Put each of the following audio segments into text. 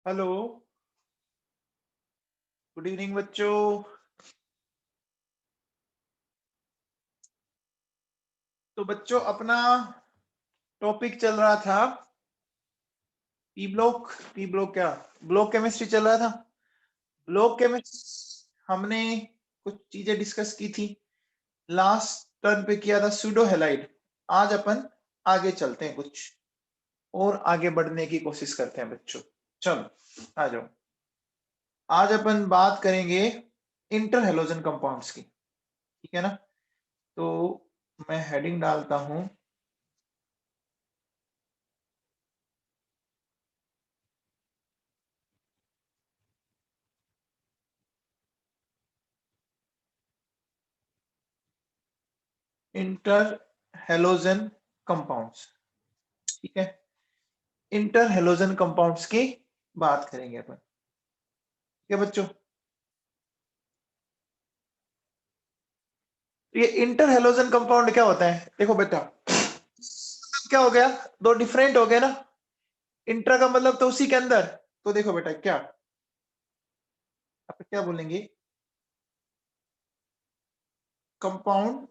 Hello, good evening बच्चों। तो बच्चों अपना टॉपिक चल रहा था पी ब्लॉक क्या ब्लॉक केमिस्ट्री चल रहा था। ब्लॉक केमिस्ट्री हमने कुछ चीजें डिस्कस की थी, लास्ट टर्न पे किया था सूडो हैलाइड। आज अपन आगे चलते हैं, कुछ और आगे बढ़ने की कोशिश करते हैं बच्चों। चलो आ जाओ। आज अपन बात करेंगे इंटर हेलोजन कंपाउंड्स की, ठीक है ना। तो मैं हेडिंग डालता हूं इंटर हेलोजन कंपाउंड्स, ठीक है। इंटर हेलोजन कंपाउंड्स की बात करेंगे अपन, ठीक है बच्चों। ये इंटर हेलोजन कंपाउंड क्या होता है, देखो बेटा, क्या हो गया, दो डिफरेंट हो गए ना। इंटर का मतलब तो उसी के अंदर, तो देखो बेटा क्या आप क्या बोलेंगे, compound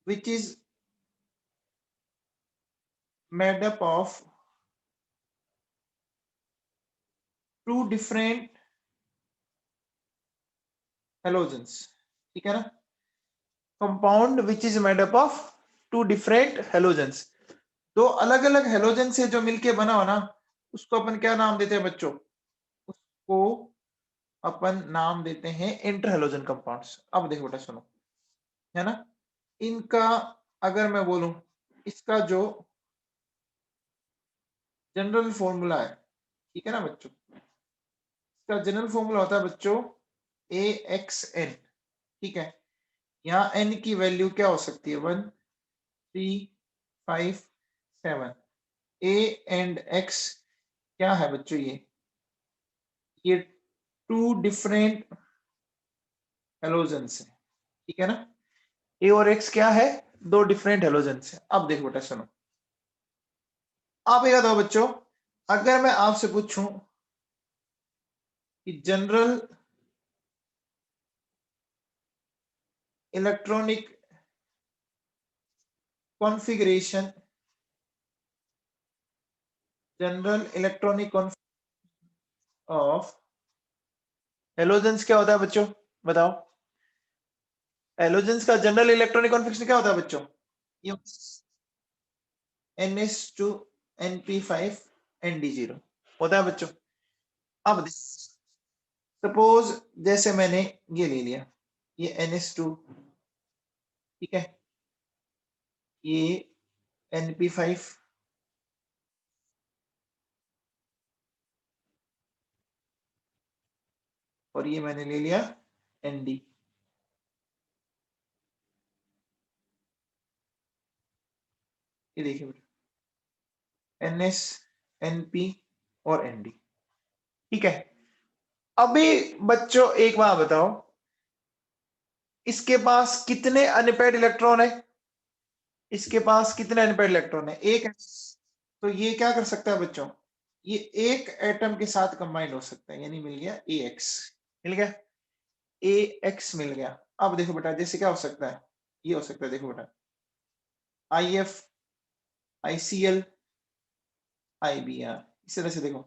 which is made up of two different halogens, ठीक है ना। Compound which is made up of two different halogens, दो अलग अलग हेलोजन से जो मिलके बना हो ना, उसको अपन क्या नाम देते हैं बच्चों, उसको अपन नाम देते हैं इंटर हेलोजन कंपाउंड्स। अब देखो बेटा सुनो, है ना, इनका अगर मैं बोलूं, इसका जो जनरल फॉर्मूला है, ठीक है ना बच्चों, इसका जनरल फॉर्मूला होता है बच्चों ए एक्स एन, ठीक है। यहाँ एन की वैल्यू क्या हो सकती है, 1 3 5 7। ए एंड एक्स क्या है बच्चों, ये टू डिफरेंट हेलोजेंस है, ठीक है ना। ए और एक्स क्या है, दो डिफरेंट हेलोजेंस है। अब देखो बेटा सुनो, आप एक बताओ बच्चों, अगर मैं आपसे पूछूं कि general electronic configuration, general electronic of halogens क्या होता है बच्चों, बताओ। हेलोजेंस का जनरल इलेक्ट्रॉनिक कॉन्फ़िगरेशन क्या होता है बच्चों, ये NH2 NP5 ND0 होता है बच्चों। अब सपोज जैसे मैंने ये ले लिया, ये NH2, ठीक है, ये NP5, और ये मैंने ले लिया ND। ये देखिए बेटा, NS NP और ND, ठीक है। अभी बच्चों एक बात बताओ, इसके पास कितने अनपेयर्ड इलेक्ट्रॉन है, इसके पास कितने अनपेयर्ड इलेक्ट्रॉन है, एक है। तो ये क्या कर सकता है बच्चों, ये एक एटम के साथ कंबाइंड हो सकता है, यानी मिल गया AX, मिल गया AX मिल गया। अब देखो बेटा जैसे क्या हो सकता है, ये हो सकता है, देखो बेटा IF ICL IBR, इस तरह से देखो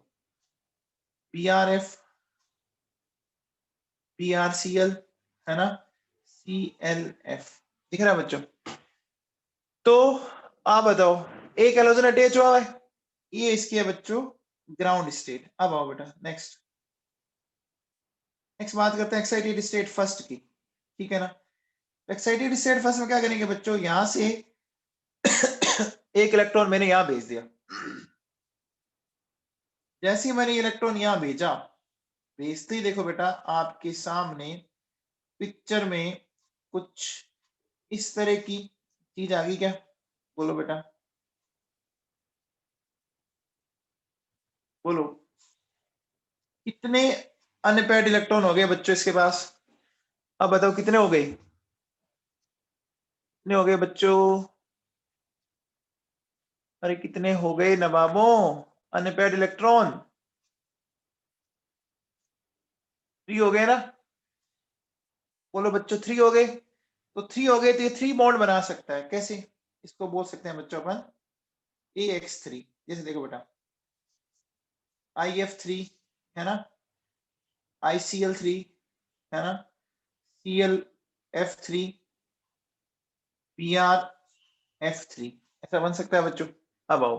PRF PRCL, है ना, CLF, दिख रहा है बच्चों। तो आप बताओ, एक हेलोजन अटैच हुआ है, ये इसकी है बच्चों ग्राउंड स्टेट। अब आओ बेटा नेक्स्ट, नेक्स्ट बात करते हैं एक्साइटेड स्टेट फर्स्ट की, ठीक है ना। एक्साइटेड स्टेट फर्स्ट में क्या करेंगे बच्चों, यहां से एक इलेक्ट्रॉन मैंने यहां भेज दिया, जैसे ही मैंने इलेक्ट्रॉन यहां भेजा, भेजते ही देखो बेटा आपके सामने पिक्चर में कुछ इस तरह की चीज आ गई क्या, बोलो बेटा, बोलो कितने अनपेयर्ड इलेक्ट्रॉन हो गए बच्चों इसके पास। अब बताओ कितने हो गए, कितने हो गए बच्चों, अरे कितने हो गए नवाबों, अनपेयर्ड इलेक्ट्रॉन 3 हो गए ना, बोलो बच्चों 3 हो गए, तो 3 हो गए तो ये 3 बॉन्ड बना सकता है। कैसे? इसको बोल सकते हैं बच्चों अपन AX3। जैसे देखो बेटा IF3 है ना, ICl3 है ना, ClF3, BrF3, ऐसा बन सकता है बच्चों। अब आओ,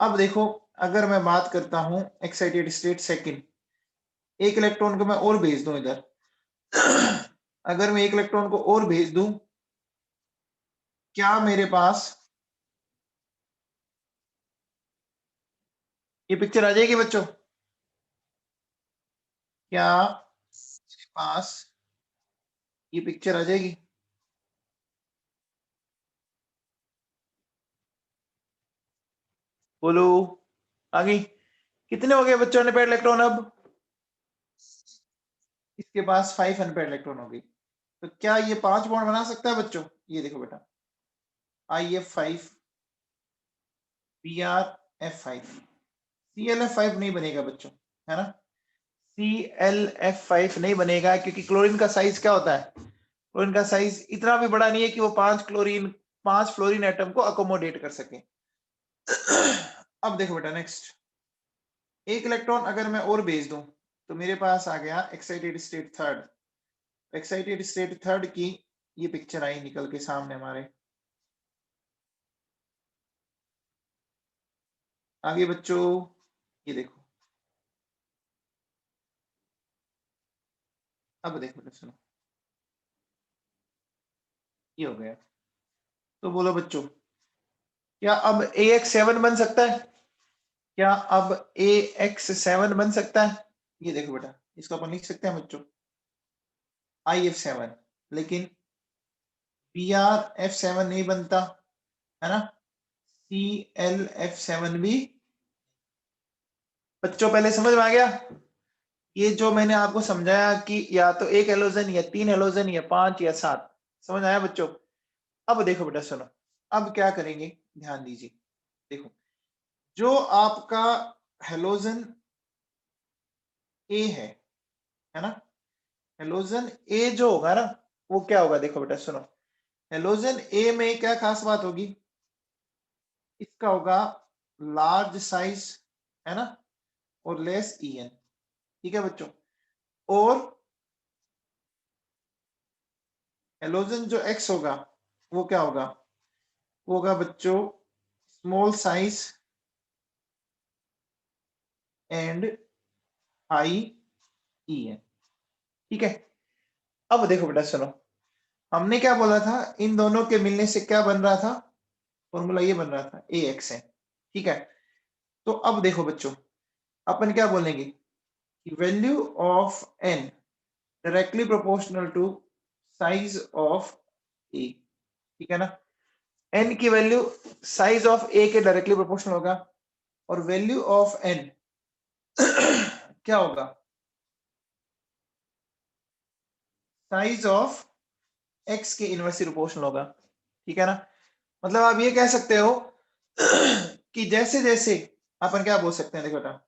अब देखो अगर मैं बात करता हूं एक्साइटेड स्टेट सेकंड, एक इलेक्ट्रॉन को मैं और भेज दूं इधर अगर मैं एक इलेक्ट्रॉन को और भेज दूं, क्या मेरे पास ये पिक्चर आ जाएगी बच्चों? क्या मेरे पास ये पिक्चर आ जाएगी? बोलो, आ गई? कितने हो गए बच्चों अनपेयर्ड इलेक्ट्रॉन? अब इसके पास 5 अनपेयर्ड इलेक्ट्रॉन हो गई। तो क्या ये 5 बॉन्ड बना सकता है बच्चों? ये देखो बेटा IF5, BrF5, ClF5 नहीं बनेगा बच्चों, है ना, ClF5 नहीं बनेगा क्योंकि क्लोरीन का साइज क्या होता है? क्लोरीन का साइज इतना भी बड़ा नहीं है कि वो 5 फ्लोरीन एटम को अकोमोडेट कर सके। अब देखो बेटा नेक्स्ट, एक इलेक्ट्रॉन अगर मैं और भेज दूं तो मेरे पास आ गया excited state third. Excited state third की ये पिक्चर आई निकल के सामने हमारे। आगे बच्चों ये देखो, अब देखो बेटा सुनो, ये हो गया। तो बोलो बच्चों, क्या अब AX7 बन सकता है? क्या अब AX7 बन सकता है? ये देखो बेटा, इसको अपन लिख सकते हैं बच्चों IF7, लेकिन BrF7 नहीं बनता, है ना, ClF7 भी। बच्चों पहले समझ में आ गया? ये जो मैंने आपको समझाया कि या तो एक हेलोजन या 3 हेलोजन या 5 या 7, समझ आया बच्चों? अब देखो बेटा सुनो, अब क्या करेंगे, ध्यान दीजिए। देखो, जो आपका हेलोजन ए है ना, हेलोजन ए जो होगा ना, वो क्या होगा? देखो बेटा सुनो, हेलोजन ए में क्या खास बात होगी? इसका होगा लार्ज साइज, है ना, और लेस En। ठीक है बच्चों? और हेलोजन जो एक्स होगा वो क्या होगा? वो होगा बच्चों small size and high En। ठीक है? अब देखो बेटा सुनो, हमने क्या बोला था, इन दोनों के मिलने से क्या बन रहा था? फॉर्मूला ये बन रहा था AXN। ठीक है? तो अब देखो बच्चों, अपन क्या बोलेंगे कि value of N directly proportional to size of A। ठीक है ना? N की वैल्यू साइज ऑफ A के डायरेक्टली प्रोपोर्शनल होगा, और वैल्यू ऑफ N क्या होगा? साइज ऑफ X के इनवर्सली प्रोपोर्शनल होगा। ठीक है ना? मतलब आप ये कह सकते हो कि जैसे जैसे अपन क्या बोल सकते हैं, देखो बेटा,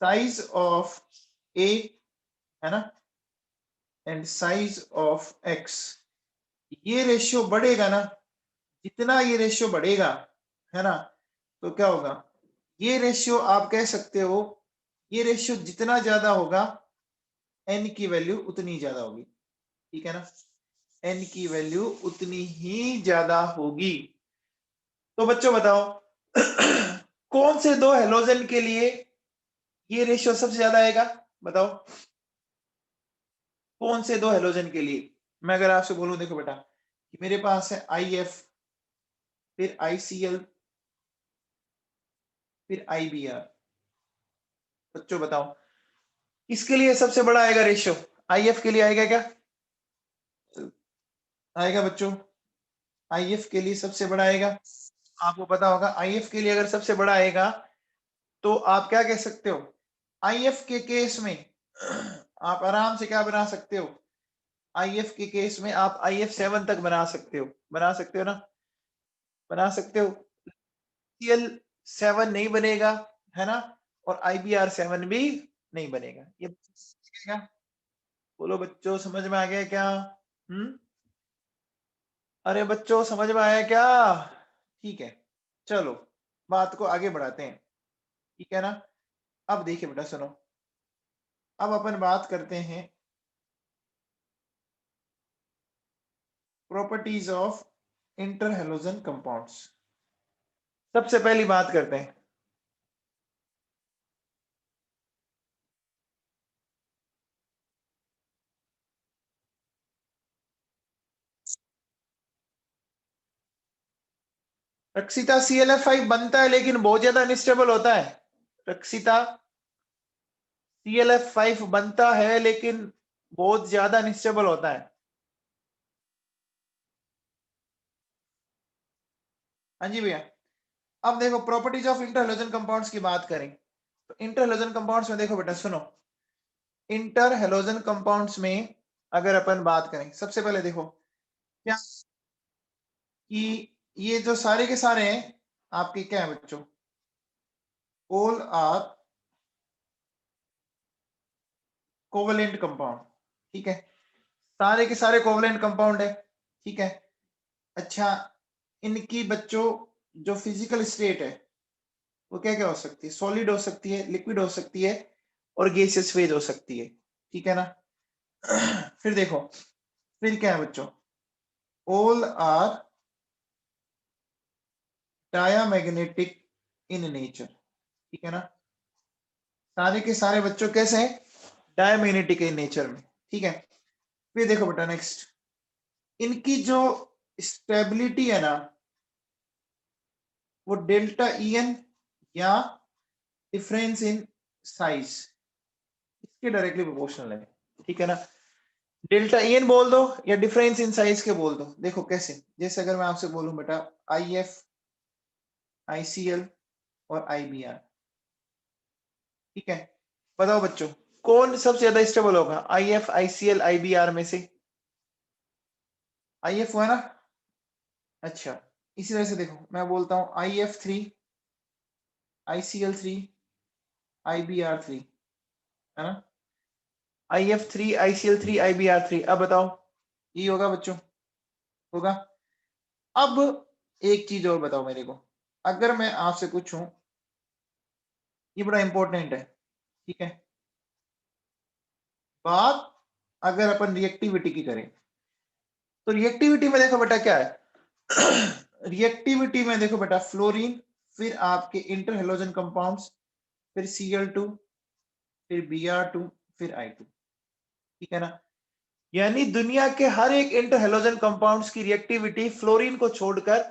साइज ऑफ A, है ना, एंड साइज ऑफ X, ये रेशियो बढ़ेगा ना, जितना ये रेशियो बढ़ेगा, है ना, तो क्या होगा? ये रेशियो आप कह सकते हो, ये रेशियो जितना ज्यादा होगा N की वैल्यू उतनी ज्यादा होगी। ठीक है ना? N की वैल्यू उतनी ही ज्यादा होगी। तो बच्चों बताओ कौन से दो हेलोजन के लिए ये रेशियो सबसे ज्यादा आएगा? बताओ कौन से दो हेलोजन के लिए? मैं अगर आपसे बोलूं, देखो बेटा कि मेरे पास है IF, फिर ICl, फिर IBr। बच्चों बताओ किसके लिए सबसे बड़ा आएगा रेशियो? IF के लिए आएगा क्या? आएगा बच्चों, IF के लिए सबसे बड़ा आएगा। आपको पता होगा IF के लिए अगर सबसे बड़ा आएगा तो आप क्या कह सकते हो? IF के केस में आप आराम से क्या बना सकते हो? IF के केस में आप IF7 तक बना सकते हो। बना सकते हो ना? बना सकते हो। 7 नहीं बनेगा, है ना, और IBr 7 भी नहीं बनेगा। ये बोलो बच्चों, समझ में आ गया क्या? अरे बच्चों, समझ में आया क्या? ठीक है, चलो बात को आगे बढ़ाते हैं, ठीक है ना। अब देखिए बेटा, सुनो, अब अपन बात करते हैं properties of inter halogen compounds. सबसे पहली बात करते हैं रक्सिता, ClF5 बनता है लेकिन बहुत ज्यादा अनस्टेबल होता है। रक्सिता, ClF5 बनता है लेकिन बहुत ज्यादा अनस्टेबल होता है। हाँ जी भैया। अब देखो, properties of inter halogen compounds की बात करें तो इंटर हैलोजन कंपाउंड्स में देखो बेटा, सुनो, इंटर हैलोजन कंपाउंड्स में अगर अपन बात करें, सबसे पहले देखो क्या कि ये जो सारे के सारे हैं आपके क्या है बच्चों, ऑल आर कोवेलेंट कंपाउंड, ठीक है, सारे के सारे कोवेलेंट कंपाउंड है, ठीक है। अच्छा, इनकी बच्चों जो फिजिकल स्टेट है वो क्या क्या हो सकती है, सॉलिड हो सकती है, लिक्विड हो सकती है, और गैसियस फेज हो सकती है, ठीक है ना। फिर देखो, फिर क्या है बच्चों, all are diamagnetic in nature, ठीक है ना। सारे के सारे बच्चों कैसे हैं, डायमैग्नेटिक इन नेचर में, ठीक है। फिर देखो बेटा, नेक्स्ट, इनकी जो स्टेबिलिटी है ना, वो डेल्टा EN या डिफरेंस इन साइज इसके डायरेक्टली प्रोपोर्शनल है, ठीक है ना। डेल्टा EN बोल दो या डिफरेंस इन साइज के बोल दो। देखो कैसे, जैसे अगर मैं आपसे बोलूं बेटा IF, ICL और IBr, ठीक है, बताओ बच्चों कौन सबसे ज्यादा स्टेबल होगा IF, ICL, IBr में से? IF हुआ ना। अच्छा, इसी तरह से देखो, मैं बोलता हूं IF3, ICL3, IBr3, है ना, IF3, ICL3, IBr3। अब बताओ, ये होगा बच्चों, होगा। अब एक चीज और बताओ मेरे को, अगर मैं आपसे पूछूं, ये बड़ा इंपॉर्टेंट है, ठीक है, बात अगर अपन रिएक्टिविटी की करें तो रिएक्टिविटी में देखो बेटा क्या है, रिएक्टिविटी में देखो बेटा, फ्लोरीन, फिर आपके इंटर हैलोजन कंपाउंड्स, फिर Cl2, फिर Br2, फिर I2, ठीक है ना। यानी दुनिया के हर एक इंटर हैलोजन कंपाउंड्स की रिएक्टिविटी फ्लोरीन को छोड़कर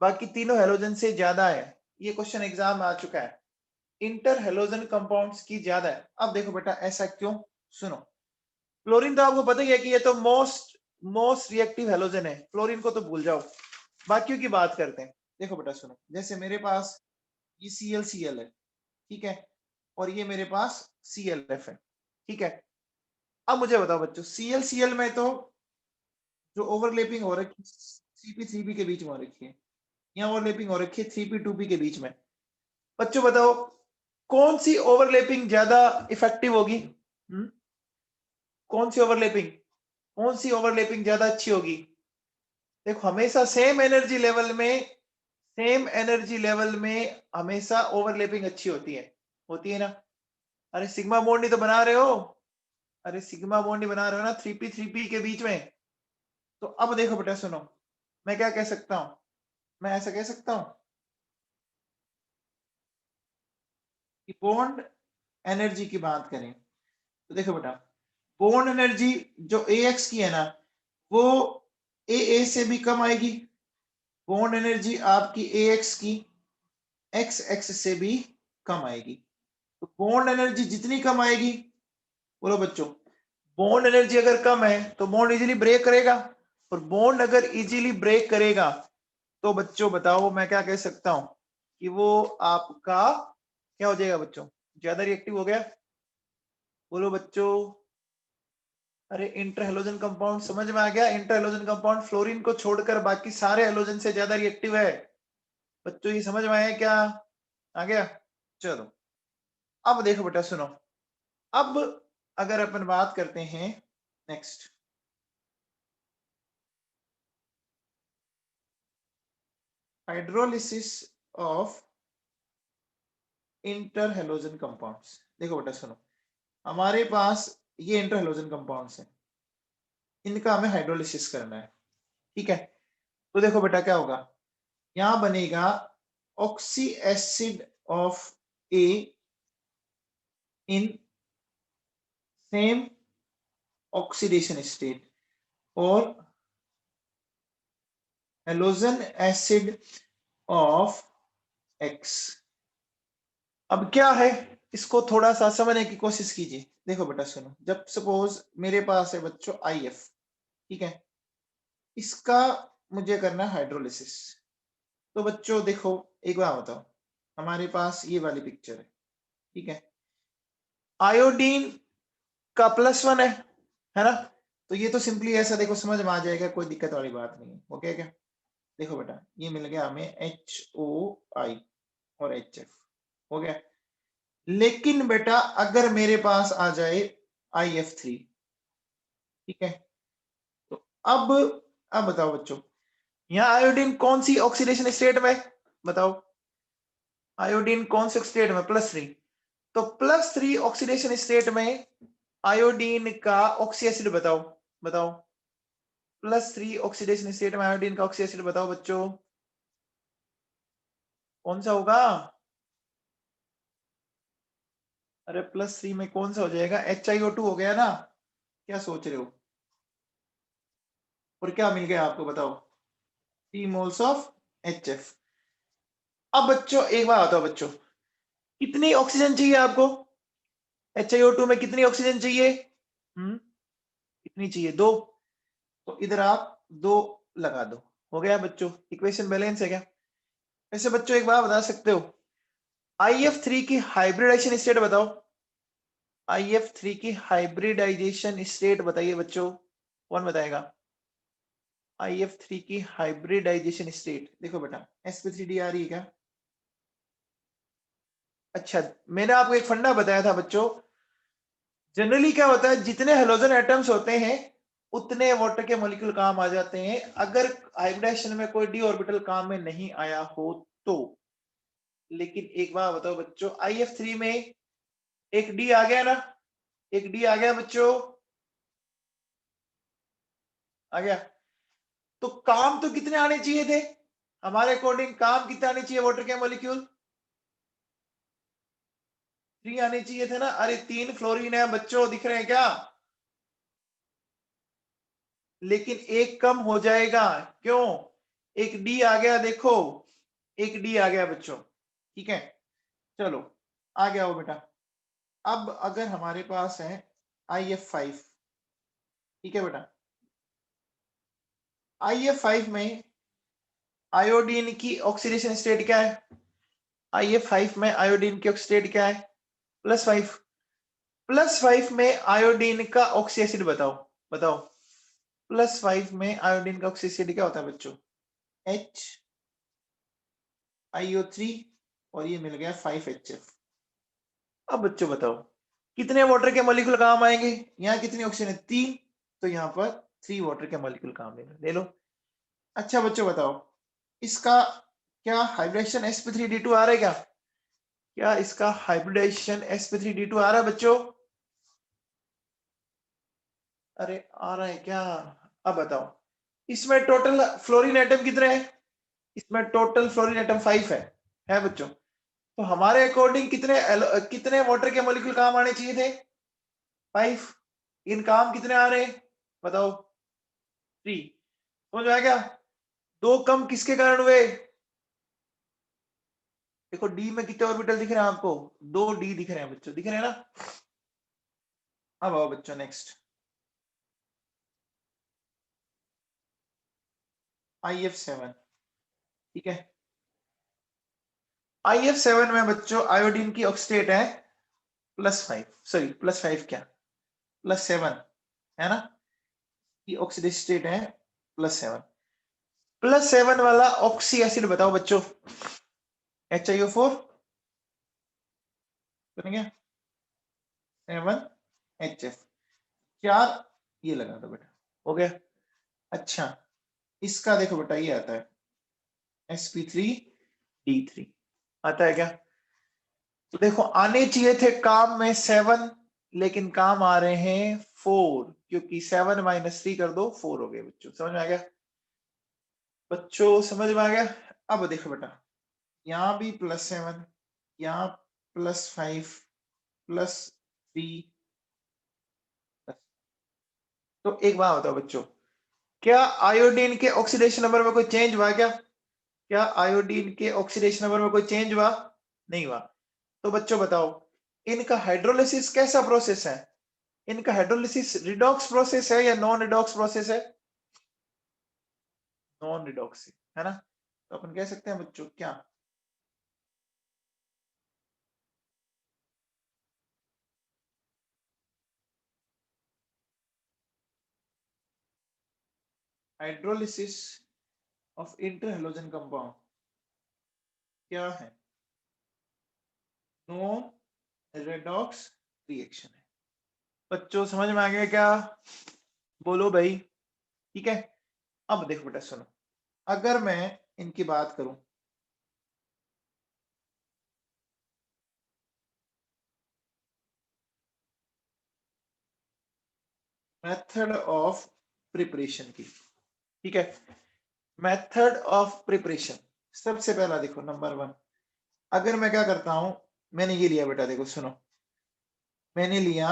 बाकी तीनों हैलोजन से ज्यादा है। ये क्वेश्चन एग्जाम में आ चुका है, इंटर हैलोजन कंपाउंड्स की ज्यादा है। अब देखो बेटा ऐसा क्यों, सुनो, फ्लोरीन तो आपको पता ही है कि ये तो मोस्ट मोस्ट रिएक्टिव हैलोजन है, फ्लोरीन को तो भूल जाओ, बाकियों की बात करते हैं। देखो बेटा सुनो, जैसे मेरे पास ये Cl है, ठीक है, और ये मेरे पास ClF है, ठीक है। अब मुझे बताओ बच्चों, Cl में तो जो ओवरलैपिंग हो रखी है 3p3p के बीच में हो रखी है, यहाँ ओवरलैपिंग हो रखी है 3p2p के बीच में। बच्चों बताओ कौन सी ओवरलैपिंग ज्यादा इफेक्टिव होगी? कौन सी ओवरलैपिंग, कौन सी ओवरलैपिंग ज्यादा अच्छी होगी? देखो हमेशा सेम एनर्जी लेवल में, सेम एनर्जी लेवल में हमेशा ओवरलैपिंग अच्छी होती है ना। अरे सिग्मा बॉन्ड ही तो बना रहे हो, अरे सिग्मा बॉन्ड ही बना रहे हो ना 3p3p के बीच में। तो अब देखो बेटा सुनो, मैं क्या कह सकता हूं, मैं ऐसा कह सकता हूं कि बॉन्ड एनर्जी की बात करें तो देखो बेटा, बॉन्ड एनर्जी जो AX की है ना, वो AA से भी कम आएगी। बॉन्ड एनर्जी आपकी AX की XX से भी कम आएगी। तो बॉन्ड एनर्जी जितनी कम आएगी, बोलो बच्चों, बॉन्ड एनर्जी अगर कम है तो बॉन्ड इजीली ब्रेक करेगा, और बॉन्ड अगर इजीली ब्रेक करेगा तो बच्चों बताओ मैं क्या कह सकता हूं कि वो आपका क्या हो जाएगा बच्चों, ज्यादा रिएक्टिव हो गया। बोलो बच्चों, अरे इंटर हैलोजन कंपाउंड समझ में आ गया, इंटर हैलोजन कंपाउंड फ्लोरीन को छोड़कर बाकी सारे हैलोजन से ज्यादा रिएक्टिव है। बच्चों ये समझ में आया क्या? आ गया। चलो अब देखो बेटा सुनो, अब अगर अपन बात करते हैं next, hydrolysis of inter halogen compounds. देखो बेटा सुनो, हमारे पास ये इंटर हेलोजन कंपाउंड्स हैं, इनका हमें हाइड्रोलिसिस करना है, ठीक है। तो देखो बेटा क्या होगा, यहां बनेगा oxy acid of A in same oxidation state और हेलोजन एसिड ऑफ एक्स। अब क्या है, इसको थोड़ा सा समझने की कोशिश कीजिए। देखो बेटा सुनो, जब सपोज मेरे पास है बच्चों IF, ठीक है, इसका मुझे करना है हाइड्रोलिसिस। तो बच्चों देखो एक बार बताओ, हमारे पास ये वाली पिक्चर है, ठीक है, आयोडीन का +1 है ना। तो ये तो सिंपली ऐसा देखो समझ में आ जाएगा, कोई दिक्कत वाली बात नहीं है। ओके क्या, देखो बेटा ये मिल गया हमें HOI और HF, हो गया। लेकिन बेटा अगर मेरे पास आ जाए IF3, ठीक है, तो अब बताओ बच्चों, यहाँ आयोडीन कौन सी ऑक्सीडेशन स्टेट में, बताओ आयोडीन कौन से स्टेट में, +3। तो +3 ऑक्सीडेशन स्टेट में आयोडीन का ऑक्सी एसिड बताओ, बताओ +3 ऑक्सीडेशन स्टेट में आयोडीन का ऑक्सी एसिड बताओ बच्चों, कौन सा होगा। अरे +3 में कौन सा हो जाएगा, HiO2 हो गया ना, क्या सोच रहे हो। और क्या मिल गया आपको बताओ, 3 मोल्स ऑफ HF। अब बच्चों एक बार बताओ बच्चों, कितनी ऑक्सीजन चाहिए आपको, HiO2 में कितनी ऑक्सीजन चाहिए, कितनी चाहिए, 2। तो इधर आप 2 लगा दो, हो गया बच्चों, इक्वेशन बैलेंस है क्या। वैसे बच्चों एक बात बता सकते हो, IF3 की हाइब्रिडाइजेशन स्टेट बताओ, IF3 की हाइब्रिडाइजेशन स्टेट बताइए बच्चों, कौन बताएगा। IF3 की हाइब्रिडाइजेशन स्टेट, देखो बेटा sp3d आ रही है क्या। अच्छा, मैंने आपको एक फंडा बताया था बच्चों, जनरली क्या होता है, जितने हेलोजन एटम्स होते हैं उतने वाटर के मॉलिक्यूल काम आ जाते हैं, अगर हाइब्रिडाइजेशन में कोई डी ऑर्बिटल काम में नहीं आया हो तो। लेकिन एक बात बताओ बच्चों, IF3 में एक डी आ गया ना, एक डी आ गया बच्चों, आ गया। तो काम तो कितने आने चाहिए थे, हमारे अकॉर्डिंग काम कितने आने चाहिए वाटर के मॉलिक्यूल, 3 आने चाहिए थे ना। अरे 3 फ्लोरीन है बच्चों, दिख रहे हैं क्या, लेकिन एक कम हो जाएगा, क्यों, एक डी आ गया, देखो एक डी आ गया बच्चों, ठीक है। चलो आ गया हो बेटा। अब अगर हमारे पास है IF5, ठीक है बेटा, IF5 में आयोडीन की ऑक्सीडेशन स्टेट क्या है, IF5 में आयोडीन की स्टेट क्या है, +5। +5 में आयोडीन का ऑक्सी एसिड बताओ, बताओ +5 में आयोडीन का ऑक्सी एसिड क्या होता है बच्चों, HiO3 और ये मिल गया 5HF। अब बच्चों बताओ कितने वाटर के मॉलिक्यूल काम आएंगे, यहाँ कितनी ऑक्सीजन है, 3, तो यहाँ पर 3 वाटर के मॉलिक्यूल काम ले लो। अच्छा बच्चों बताओ, इसका क्या हाइब्रिडेशन sp3d2 आ रहा है क्या, क्या इसका हाइब्रिडेशन sp3d2 आ रहा है बच्चों, अरे आ रहा है क्या। अब बताओ, इसमें टोटल फ्लोरीन एटम कितने हैं, इसमें टोटल फ्लोरीन एटम 5 है बच्चों। तो हमारे अकॉर्डिंग कितने कितने वाटर के मॉलिक्यूल काम आने चाहिए थे, 5। इन काम कितने आ रहे हैं बताओ, 3। समझ में आ गया, 2 कम किसके कारण हुए, देखो डी में कितने ऑर्बिटल दिख रहे हैं आपको, 2 डी दिख रहे हैं बच्चों, दिख रहे हैं ना। अब आओ बच्चों नेक्स्ट, IF7, ठीक है, IF7 में बच्चों आयोडीन की ऑक्सीडेट है +5, सॉरी +5 क्या, +7 है ना, की ऑक्सीडेशन स्टेट है +7। +7 वाला ऑक्सी एसिड बताओ बच्चों, HiO4 बन गया 7HF, 4 ये लगा दो बेटा, हो गया। अच्छा इसका देखो बेटा ये आता है sp3d3 आता है क्या? तो देखो आने चाहिए थे काम में 7, लेकिन काम आ रहे हैं 4, क्योंकि 7 - 3 कर दो 4 हो गए। बच्चों समझ में आ गया? बच्चों समझ में आ गया? अब देखो बेटा यहाँ भी +7, यहाँ +5 +3। तो एक बात बताओ बच्चों, क्या आयोडीन के ऑक्सीडेशन नंबर में कोई चेंज हुआ क्या? क्या आयोडीन के ऑक्सीडेशन नंबर में कोई चेंज हुआ? नहीं हुआ। तो बच्चों बताओ इनका हाइड्रोलिसिस कैसा प्रोसेस है? इनका हाइड्रोलिसिस रिडॉक्स प्रोसेस है या नॉन रिडॉक्स प्रोसेस है? नॉन रिडॉक्स है ना। तो अपन कह सकते हैं बच्चों क्या हाइड्रोलिसिस ऑफ इंटरहैलोजन कंपाउंड क्या है? नॉन रिडॉक्स रिएक्शन है। बच्चों समझ में आ गया क्या? बोलो भाई। ठीक है। अब देखो बेटा सुनो, अगर मैं इनकी बात करूं, मेथड ऑफ प्रिपरेशन की, ठीक है, मेथड ऑफ प्रिपरेशन। सबसे पहला देखो नंबर 1, अगर मैं क्या करता हूं, मैंने ये लिया बेटा, देखो सुनो, मैंने लिया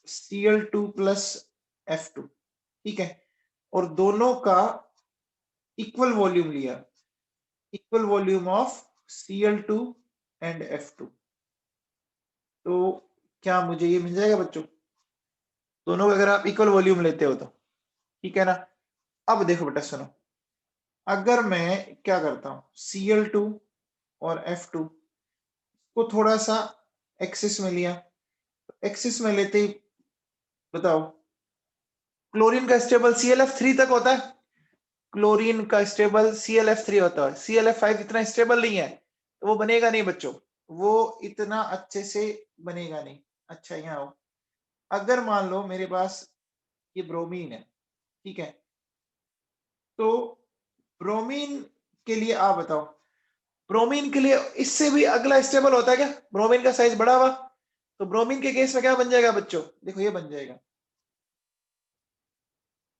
Cl2 + F2, ठीक है, और दोनों का इक्वल वॉल्यूम लिया, equal volume of Cl2 and F2। तो क्या मुझे ये मिल जाएगा बच्चों? दोनों का अगर आप इक्वल वॉल्यूम लेते हो तो, ठीक है ना। अब देखो बेटा सुनो, अगर मैं क्या करता हूं, Cl2 और F2 को थोड़ा सा एक्सिस में लिया, एक्सिस में लेते ही बताओ क्लोरीन का स्टेबल ClF3 तक होता है, क्लोरीन का स्टेबल ClF3 होता है, ClF5 इतना स्टेबल नहीं है, तो वो बनेगा नहीं बच्चों, वो इतना अच्छे से बनेगा नहीं। अच्छा यहाँ आओ, अगर मान लो मेरे पास ये ब्रोमीन है, ठीक है, तो ब्रोमीन के लिए आप बताओ, ब्रोमीन के लिए इससे भी अगला स्टेबल होता है क्या? ब्रोमीन का साइज बड़ा हुआ, तो ब्रोमीन के केस में क्या बन जाएगा बच्चों? देखो ये बन जाएगा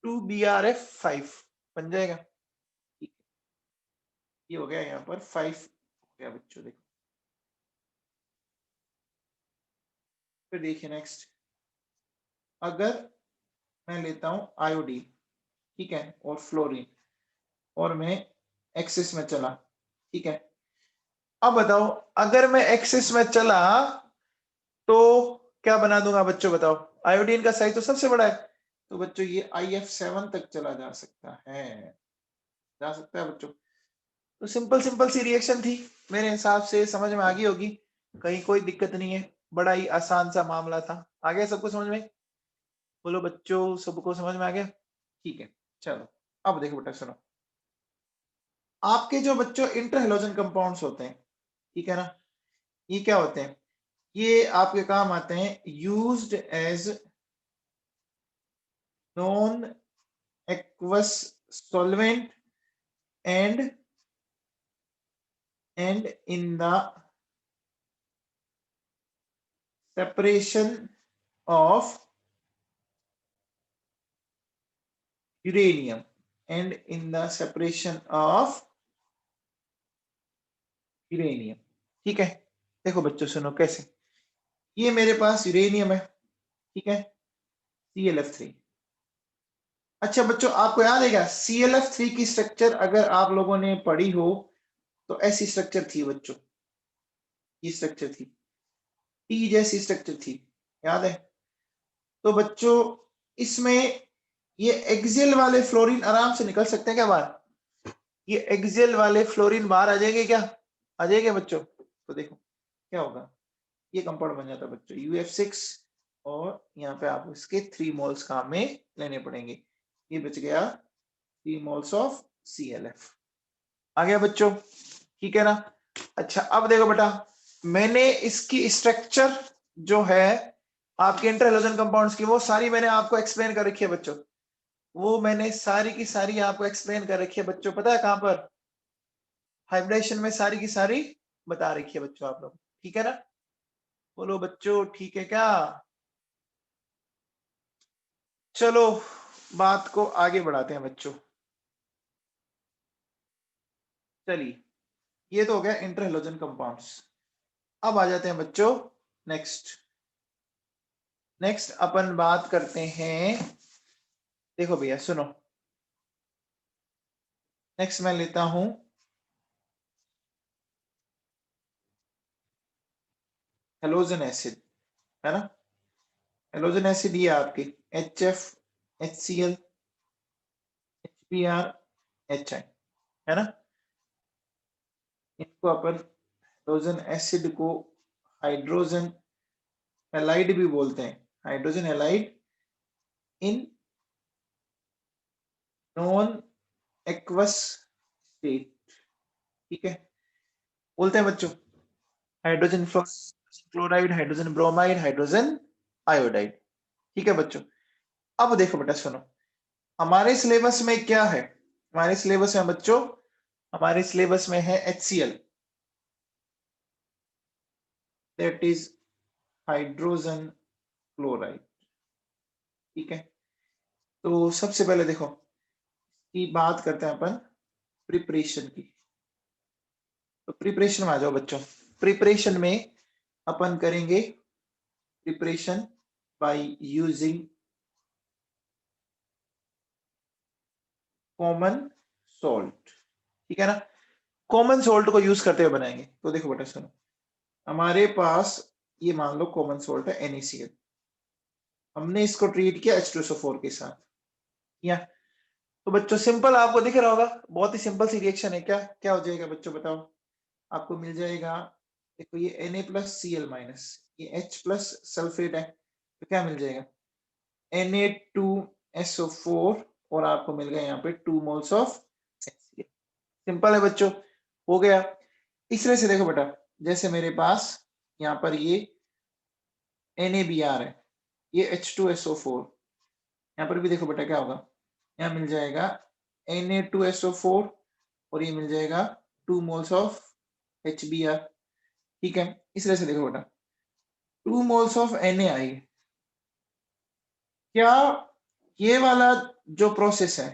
2BrF5 बन जाएगा। ये हो गया यहाँ पर 5 हो गया बच्चों। देखो फिर देखिए नेक्स्ट, अगर मैं लेता हूं आयोडीन, ठीक है, और फ्लोरीन, और मैं एक्सिस में चला, ठीक है, अब बताओ अगर मैं एक्सिस में चला तो क्या बना दूंगा बच्चों? बताओ आयोडीन का साइज तो सबसे बड़ा है, तो बच्चों ये IF7 तक चला जा सकता है, जा सकता है बच्चों। तो सिंपल सिंपल सी रिएक्शन थी, मेरे हिसाब से समझ में आ गई होगी, कहीं कोई दिक्कत नहीं है, बड़ा ही आसान सा मामला था। आ गया सबको समझ में? बोलो बच्चों सबको समझ में आ गया? ठीक है चलो, अब देखो बेटा सुनो, आपके जो बच्चों इंटर हेलोजन कंपाउंड्स होते हैं, ठीक है ना, ये क्या होते हैं? ये आपके काम आते हैं used as non aqueous solvent and in the separation of uranium and in the separation of uranium, ठीक है। देखो बच्चों सुनो कैसे, ये मेरे पास यूरेनियम है, ठीक है, ClF3। अच्छा बच्चों आपको याद है क्या ClF3 की स्ट्रक्चर अगर आप लोगों ने पढ़ी हो तो ऐसी स्ट्रक्चर थी बच्चों, ये स्ट्रक्चर थी, टी जैसी स्ट्रक्चर थी, याद है? तो बच्चों इसमें ये एक्सियल वाले फ्लोरीन आराम से निकल सकते हैं क्या बाहर? ये एक्सियल वाले फ्लोरीन बाहर आ जाएंगे क्या? आ जाएंगे बच्चों? तो देखो क्या होगा, ये कंपाउंड बन जाता है बच्चों UF6, और यहाँ पे आप इसके 3 मोल्स काम में लेने पड़ेंगे, ये बच गया 3 मोल्स ऑफ ClF। आ गया बच्चों? ठीक है ना। अच्छा अब देखो बेटा, मैंने इसकी स्ट्रक्चर जो है आपके इंटर हैलोजन कंपाउंड्स की वो सारी मैंने आपको एक्सप्लेन कर रखी है बच्चों, वो मैंने सारी की सारी आपको एक्सप्लेन कर रखी है बच्चों। पता है कहां पर? हाइब्रिडेशन में सारी की सारी बता रखी है बच्चों आप लोग, ठीक है ना? बोलो बच्चों ठीक है क्या? चलो बात को आगे बढ़ाते हैं बच्चों। चलिए ये तो हो गया इंटर हैलोजन कंपाउंड्स। अब आ जाते हैं बच्चों नेक्स्ट। नेक्स्ट अपन बात करते हैं, देखो भैया सुनो, नेक्स्ट मैं लेता हूं हेलोजन एसिड, है ना? हेलोजन एसिड ये आपके HF, HCl, HBr, HI, है ना? इनको अपन हेलोजन एसिड को हाइड्रोजन हैलाइड भी बोलते हैं, hydrogen halide in non aqueous state, ठीक है? बोलते हैं बच्चों hydrogen chloride, hydrogen bromide, hydrogen iodide, ठीक है बच्चों? अब देखो बेटा सुनो, हमारे सिलेबस में क्या है? हमारे सिलेबस में बच्चों, हमारे सिलेबस में है HCl, that is hydrogen chloride, ठीक है? तो सबसे पहले देखो की बात करते हैं अपन प्रिपरेशन की। तो प्रिपरेशन में आ जाओ बच्चों। प्रिपरेशन में अपन करेंगे preparation by using common salt, ठीक है ना? कॉमन सॉल्ट को यूज करते हुए बनाएंगे। तो देखो बेटा सुनो, हमारे पास ये मान लो कॉमन सॉल्ट है NaCl, हमने इसको ट्रीट किया H2SO4 के साथ, या तो बच्चों सिंपल आपको दिख रहा होगा, बहुत ही सिंपल सी रिएक्शन है। क्या क्या हो जाएगा बच्चों बताओ? आपको मिल जाएगा, देखो ये Na+Cl-, ये H प्लस सल्फेट है, तो क्या मिल जाएगा? Na2SO4, और आपको मिल गया यहाँ पे 2 मोल्स ऑफ HCl। सिंपल है बच्चों, हो गया। तीसरे से देखो बेटा, जैसे मेरे पास यहाँ पर ये NaBr है, ये H2SO4, यहाँ पर भी देखो बेटा क्या होगा, यहाँ मिल जाएगा Na2SO4, और ये मिल जाएगा 2 मोल्स ऑफ HBr, ठीक है? इस तरह से देखो बेटा 2 मोल्स ऑफ Na, क्या ये वाला जो प्रोसेस है,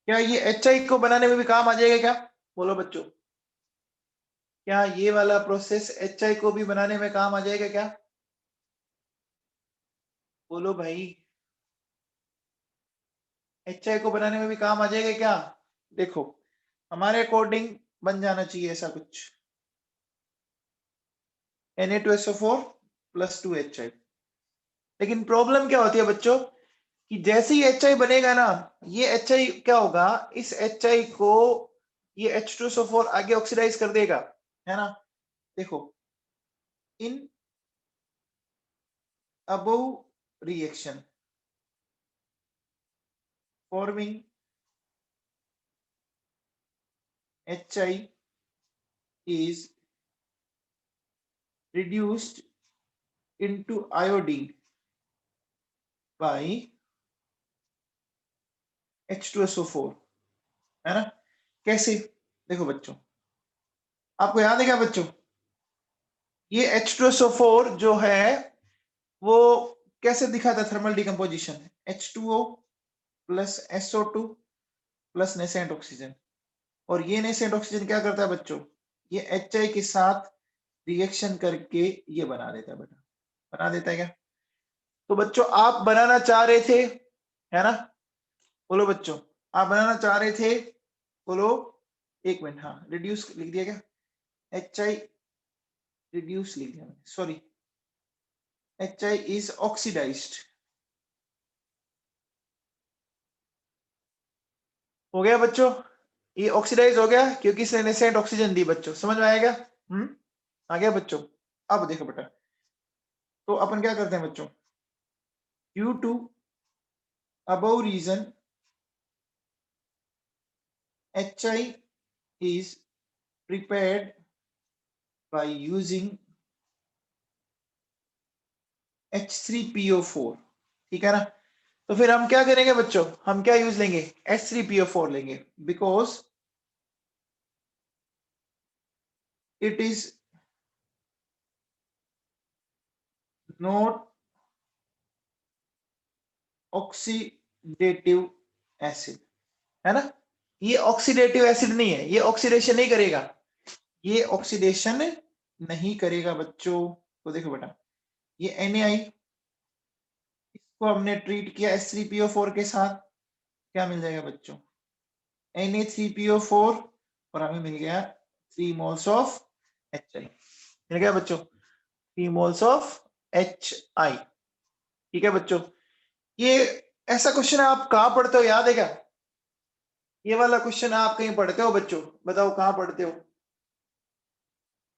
क्या ये HI को बनाने में भी काम आ जाएगा क्या? बोलो बच्चों, क्या ये वाला प्रोसेस HI को भी बनाने में काम आ जाएगा क्या? बोलो भाई, HI को बनाने में भी काम आ जाएगा क्या? देखो हमारे अकॉर्डिंग बन जाना चाहिए ऐसा कुछ, Na2SO4 + 2HI। लेकिन प्रॉब्लम क्या होती है बच्चों कि जैसे ही HI बनेगा ना, ये HI क्या होगा, इस HI को ये H2SO4 आगे ऑक्सीडाइज कर देगा, है ना? देखो इन above reaction forming HI is reduced into iodine by H2SO4, है ना? कैसे? देखो बच्चों, आपको याद है क्या बच्चों, ये H2SO4 जो है वो कैसे दिखा था thermal decomposition? H2O + SO2 + nascent oxygen, और ये नेसेंट ऑक्सीजन क्या करता है बच्चों, ये HI के साथ रिएक्शन करके ये बना देता है बेटा, बना देता है क्या? तो बच्चों आप बनाना चाह रहे थे, है ना? बोलो बच्चों, आप बनाना चाह रहे थे, बोलो। एक मिनट, हाँ रिड्यूस लिख दिया क्या? HI रिड्यूस लिख दिया, सॉरी, HI इज ऑक्सीडाइज्ड, हो गया बच्चों? ये ऑक्सीडाइज हो गया क्योंकि इसने नेसेंट ऑक्सीजन दी बच्चों, समझ में आएगा? आ गया बच्चों? अब देखो बेटा, तो अपन क्या करते हैं बच्चों, due to above reason HI is prepared by using H3PO4, ठीक है ना। तो फिर हम क्या करेंगे बच्चों, हम क्या यूज लेंगे, H3PO4 लेंगे, because it is not oxidative acid, है ना। ये ऑक्सीडेटिव एसिड नहीं है, ये ऑक्सीडेशन नहीं करेगा, ये ऑक्सीडेशन नहीं करेगा बच्चों। तो देखो बेटा, ये Na, इसको हमने ट्रीट किया H3PO4 के साथ, क्या मिल जाएगा बच्चों, Na3PO4, और हमें मिल गया 3 moles ऑफ HI, मिल गया बच्चों 3 moles ऑफ HI, ठीक है बच्चों। ये ऐसा क्वेश्चन आप कहाँ पढ़ते हो, याद है क्या, ये वाला क्वेश्चन आप कहीं पढ़ते हो बच्चों, बताओ कहाँ पढ़ते हो।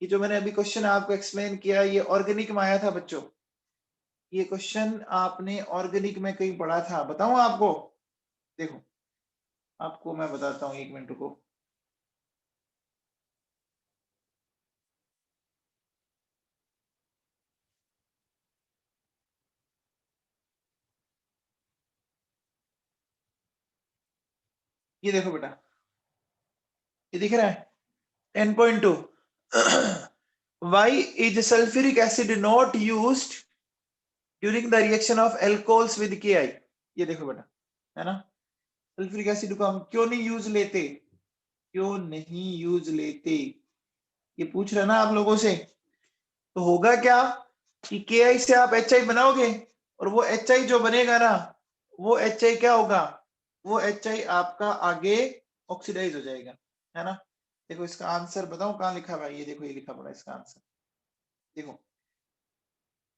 ये जो मैंने अभी क्वेश्चन आपको एक्सप्लेन किया, ये ऑर्गेनिक में आया था बच्चों, ये क्वेश्चन आपने ऑर्गेनिक में कहीं पढ़ा था, बताऊं आपको, देखो आपको मैं बताता हूँ, 1 मिनट रुको। ये देखो बेटा, ये दिख रहा है 10.2, why is sulfuric acid not used during the reaction of alcohols with Ki। ये देखो बेटा, है ना, सल्फ्यूरिक एसिड को हम क्यों नहीं यूज लेते, क्यों नहीं यूज लेते, ये पूछ रहे ना आप लोगों से। तो होगा क्या कि Ki से आप HI बनाओगे, और वो HI जो बनेगा ना, वो HI क्या होगा, वो HI आपका आगे ऑक्सीडाइज हो जाएगा, है ना। देखो इसका आंसर बताओ कहाँ लिखा हुआ है, ये देखो, ये लिखा पड़ा इसका आंसर, देखो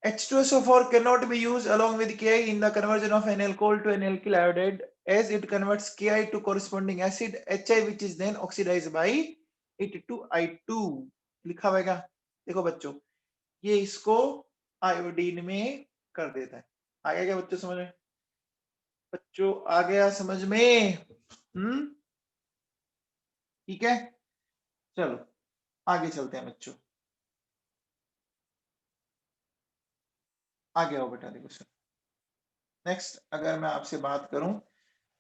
H2SO4 cannot be used along with Ki in the conversion of an alcohol to an alkyl iodide, as it converts Ki to corresponding acid HI, which is then oxidized by it to I2, लिखा हुआ है क्या, देखो बच्चों, ये इसको iodine में कर देता है। आ गया क्या बच्चों समझ में, बच्चों आ गया समझ में, ठीक है। चलो आगे चलते हैं बच्चों, आगे आओ बेटा, देखो सर, नेक्स्ट अगर मैं आपसे बात करूं,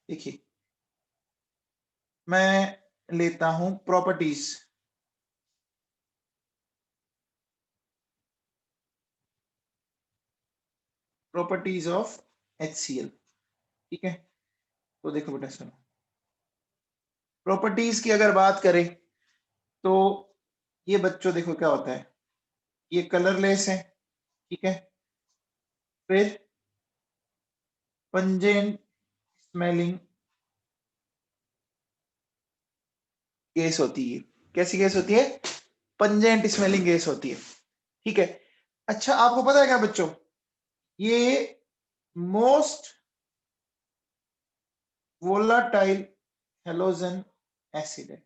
देखिए मैं लेता हूं प्रॉपर्टीज, प्रॉपर्टीज ऑफ HCl, ठीक है। तो देखो बेटा सुनो, प्रॉपर्टीज की अगर बात करें तो ये बच्चों देखो क्या होता है, ये कलरलेस है, ठीक है, फिर पंजेंट स्मेलिंग गैस होती है, कैसी गैस होती है, पंजेंट स्मेलिंग गैस होती है, ठीक है। अच्छा आपको पता है क्या बच्चों, ये मोस्ट वोलाटाइल हेलोजन एसिड है,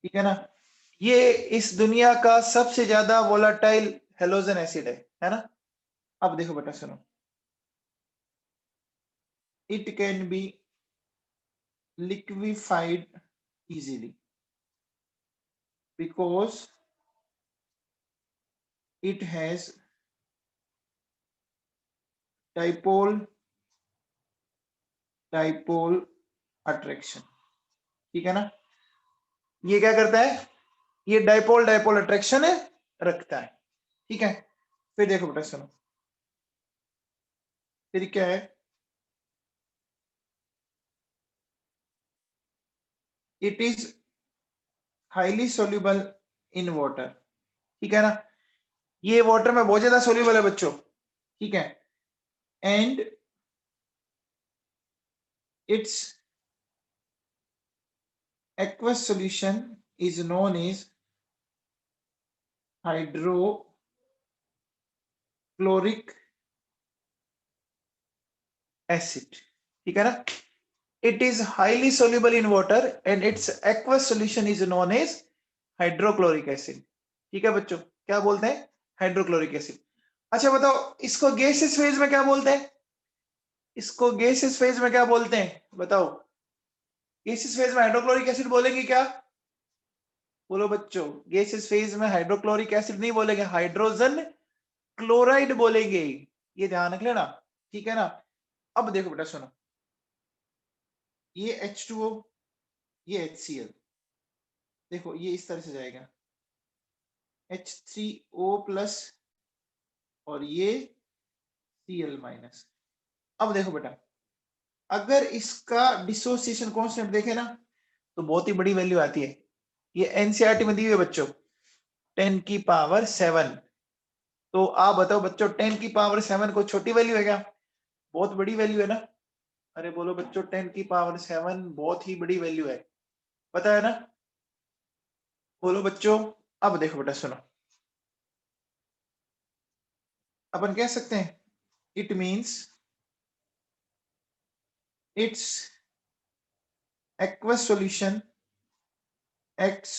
ठीक है ना, ये इस दुनिया का सबसे ज्यादा वोलाटाइल हेलोजन एसिड है ना। अब देखो बेटा सुनो, it can be liquefied easily because it has dipole dipole attraction, ठीक है ना, ये क्या करता है, ये डाइपोल डाइपोल अट्रैक्शन रखता है, ठीक है। फिर देखो बेटा सुनो, फिर क्या है, it is highly soluble in water, ठीक है ना, ये वाटर में बहुत ज्यादा सोल्यूबल है बच्चों, ठीक है, and it's aqueous solution is known as hydrochloric acid, ठीक है ना, it is highly soluble in water and its aqueous solution is known as hydrochloric acid, ठीक है बच्चों, क्या बोलते हैं, हाइड्रोक्लोरिक एसिड। अच्छा बताओ इसको गैसियस फेज में क्या बोलते हैं, इसको गैसियस फेज में क्या बोलते हैं बताओ, गैसियस फेज में हाइड्रोक्लोरिक एसिड बोलेंगे क्या, बोलो बच्चों, गैसेस फेज में हाइड्रोक्लोरिक एसिड नहीं बोलेंगे, हाइड्रोजन क्लोराइड बोलेंगे, ये ध्यान रख लेना, ठीक है ना। अब देखो बेटा सुनो, ये H2O, ये HCl, देखो ये इस तरह से जाएगा H3O प्लस और ये Cl माइनस। अब देखो बेटा, अगर इसका डिसोसिएशन कांस्टेंट देखे ना तो बहुत ही बड़ी वैल्यू आती है, ये एनसीईआरटी में दी हुई है बच्चों, 10 की पावर 7। तो आप बताओ बच्चों, 10 की पावर 7 को छोटी वैल्यू है क्या? बहुत बड़ी वैल्यू है ना। अरे बोलो बच्चों, 10 की पावर 7 बहुत ही बड़ी वैल्यू है, पता है ना। बोलो बच्चों, अब देखो बेटा सुनो, अपन कह सकते हैं it means it's aqueous solution acts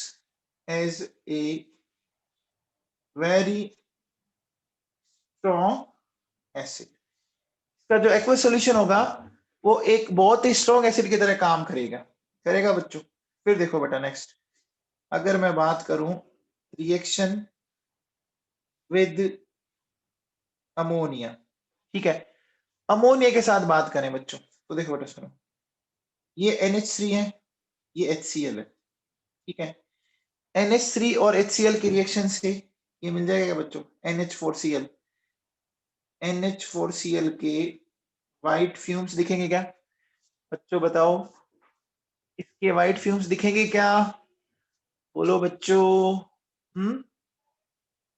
as a very strong acid। इसका जो aqueous solution होगा वो एक बहुत ही स्ट्रॉन्ग एसिड की तरह काम करेगा, करेगा बच्चों। फिर देखो बेटा नेक्स्ट, अगर मैं बात करूं रिएक्शन विद अमोनिया, ठीक है, अमोनिया के साथ बात करें बच्चों, तो देखो बेटा सुनो, ये NH3 है, ये HCl है, ठीक है। NH3 और HCl की रिएक्शन से ये मिल जाएगा बच्चों NH4Cl। NH4Cl के व्हाइट फ्यूम्स दिखेंगे क्या बच्चों, बताओ इसके व्हाइट फ्यूम्स दिखेंगे क्या? बोलो बच्चों,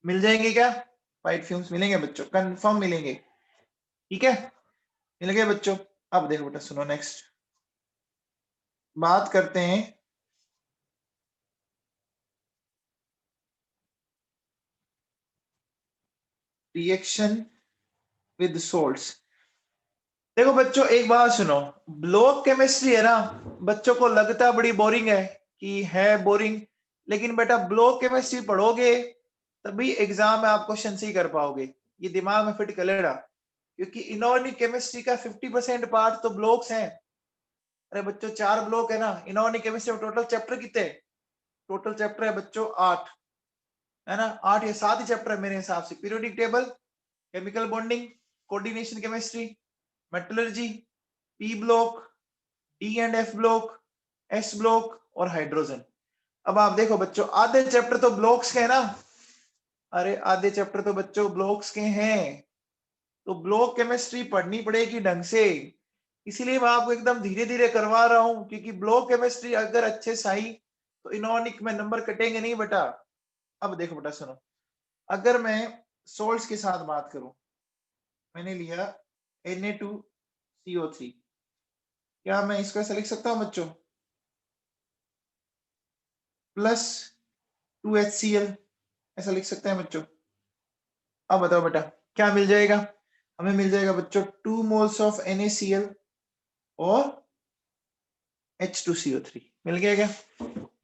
मिल जाएंगे क्या? व्हाइट फ्यूम्स मिलेंगे बच्चों, कंफर्म मिलेंगे, ठीक है, मिल गए बच्चों। अब देखो बेटा सुनो, नेक्स्ट बात करते हैं रिएक्शन विद सोल्ट्स। देखो बच्चों एक बात सुनो, ब्लॉक केमिस्ट्री है ना, बच्चों को लगता बड़ी बोरिंग है कि है बोरिंग, लेकिन बेटा ब्लॉक केमिस्ट्री पढ़ोगे तभी एग्जाम में आप क्वेश्चन सही कर पाओगे, ये दिमाग में फिट कर लेना, क्योंकि इनऑर्गेनिक केमिस्ट्री का 50% पार्ट तो ब्लॉक्स हैं। अरे बच्चों 4 ब्लॉक है ना इनऑर्गेनिक केमिस्ट्री में, टोटल चैप्टर कितने? टोटल चैप्टर है बच्चों 8, है ना, 8 या 7 ही चैप्टर है मेरे हिसाब से, periodic table, chemical bonding, coordination chemistry, metallurgy, P block, D and F block, S block और हाइड्रोजन। अब आप देखो बच्चों, आधे चैप्टर तो ब्लॉक्स के हैं ना, अरे आधे चैप्टर तो बच्चों ब्लॉक्स के हैं, तो ब्लॉक केमिस्ट्री पढ़नी पड़ेगी ढंग से, इसीलिए मैं आपको एकदम धीरे धीरे करवा रहा हूं, क्योंकि ब्लॉक केमिस्ट्री अगर अच्छे से आई तो इनऑर्गेनिक में नंबर कटेंगे नहीं बेटा। अब देखो बेटा सुनो, अगर मैं सोल्ट्स के साथ बात करूं, मैंने लिया Na2CO3, क्या मैं इसको ऐसा लिख सकता हूं बच्चों, प्लस 2HCl, ऐसा लिख सकते हैं बच्चों। अब बताओ बेटा क्या मिल जाएगा, हमें मिल जाएगा बच्चों 2 मोल्स ऑफ NaCl और H2CO3, मिल गया क्या?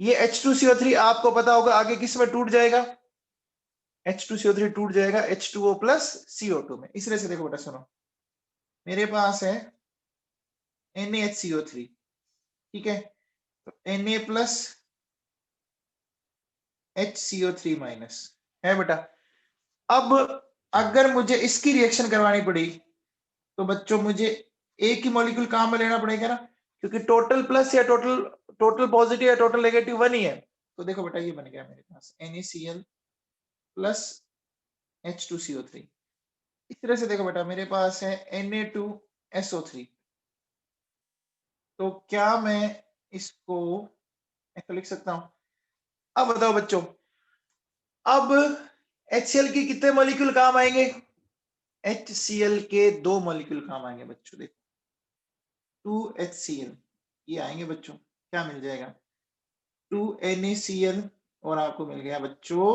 ये H2CO3 आपको पता होगा आगे किस में टूट जाएगा, H2CO3 टूट जाएगा H2O प्लस CO2 में। इस तरह से देखो बेटा सुनो, मेरे पास है NaHCO3, ठीक है, तो Na प्लस HCO3 माइनस है बेटा। अब अगर मुझे इसकी रिएक्शन करवानी पड़ी तो बच्चों मुझे एक ही मॉलिक्यूल काम में लेना पड़ेगा ना, क्योंकि टोटल प्लस या टोटल पॉजिटिव या टोटल नेगेटिव वन ही है। तो देखो बेटा ये बन गया मेरे पास NaCl प्लस H2CO3। इस तरह से देखो बेटा मेरे पास है Na2SO3, तो क्या मैं इसको ऐसा लिख सकता हूं? अब बताओ बच्चों, अब HCl के कितने मॉलिक्यूल काम आएंगे? HCl के 2 मॉलिक्यूल काम आएंगे बच्चों, देखो 2HCl ये आएंगे बच्चों, क्या मिल जाएगा 2NaCl और आपको मिल गया बच्चों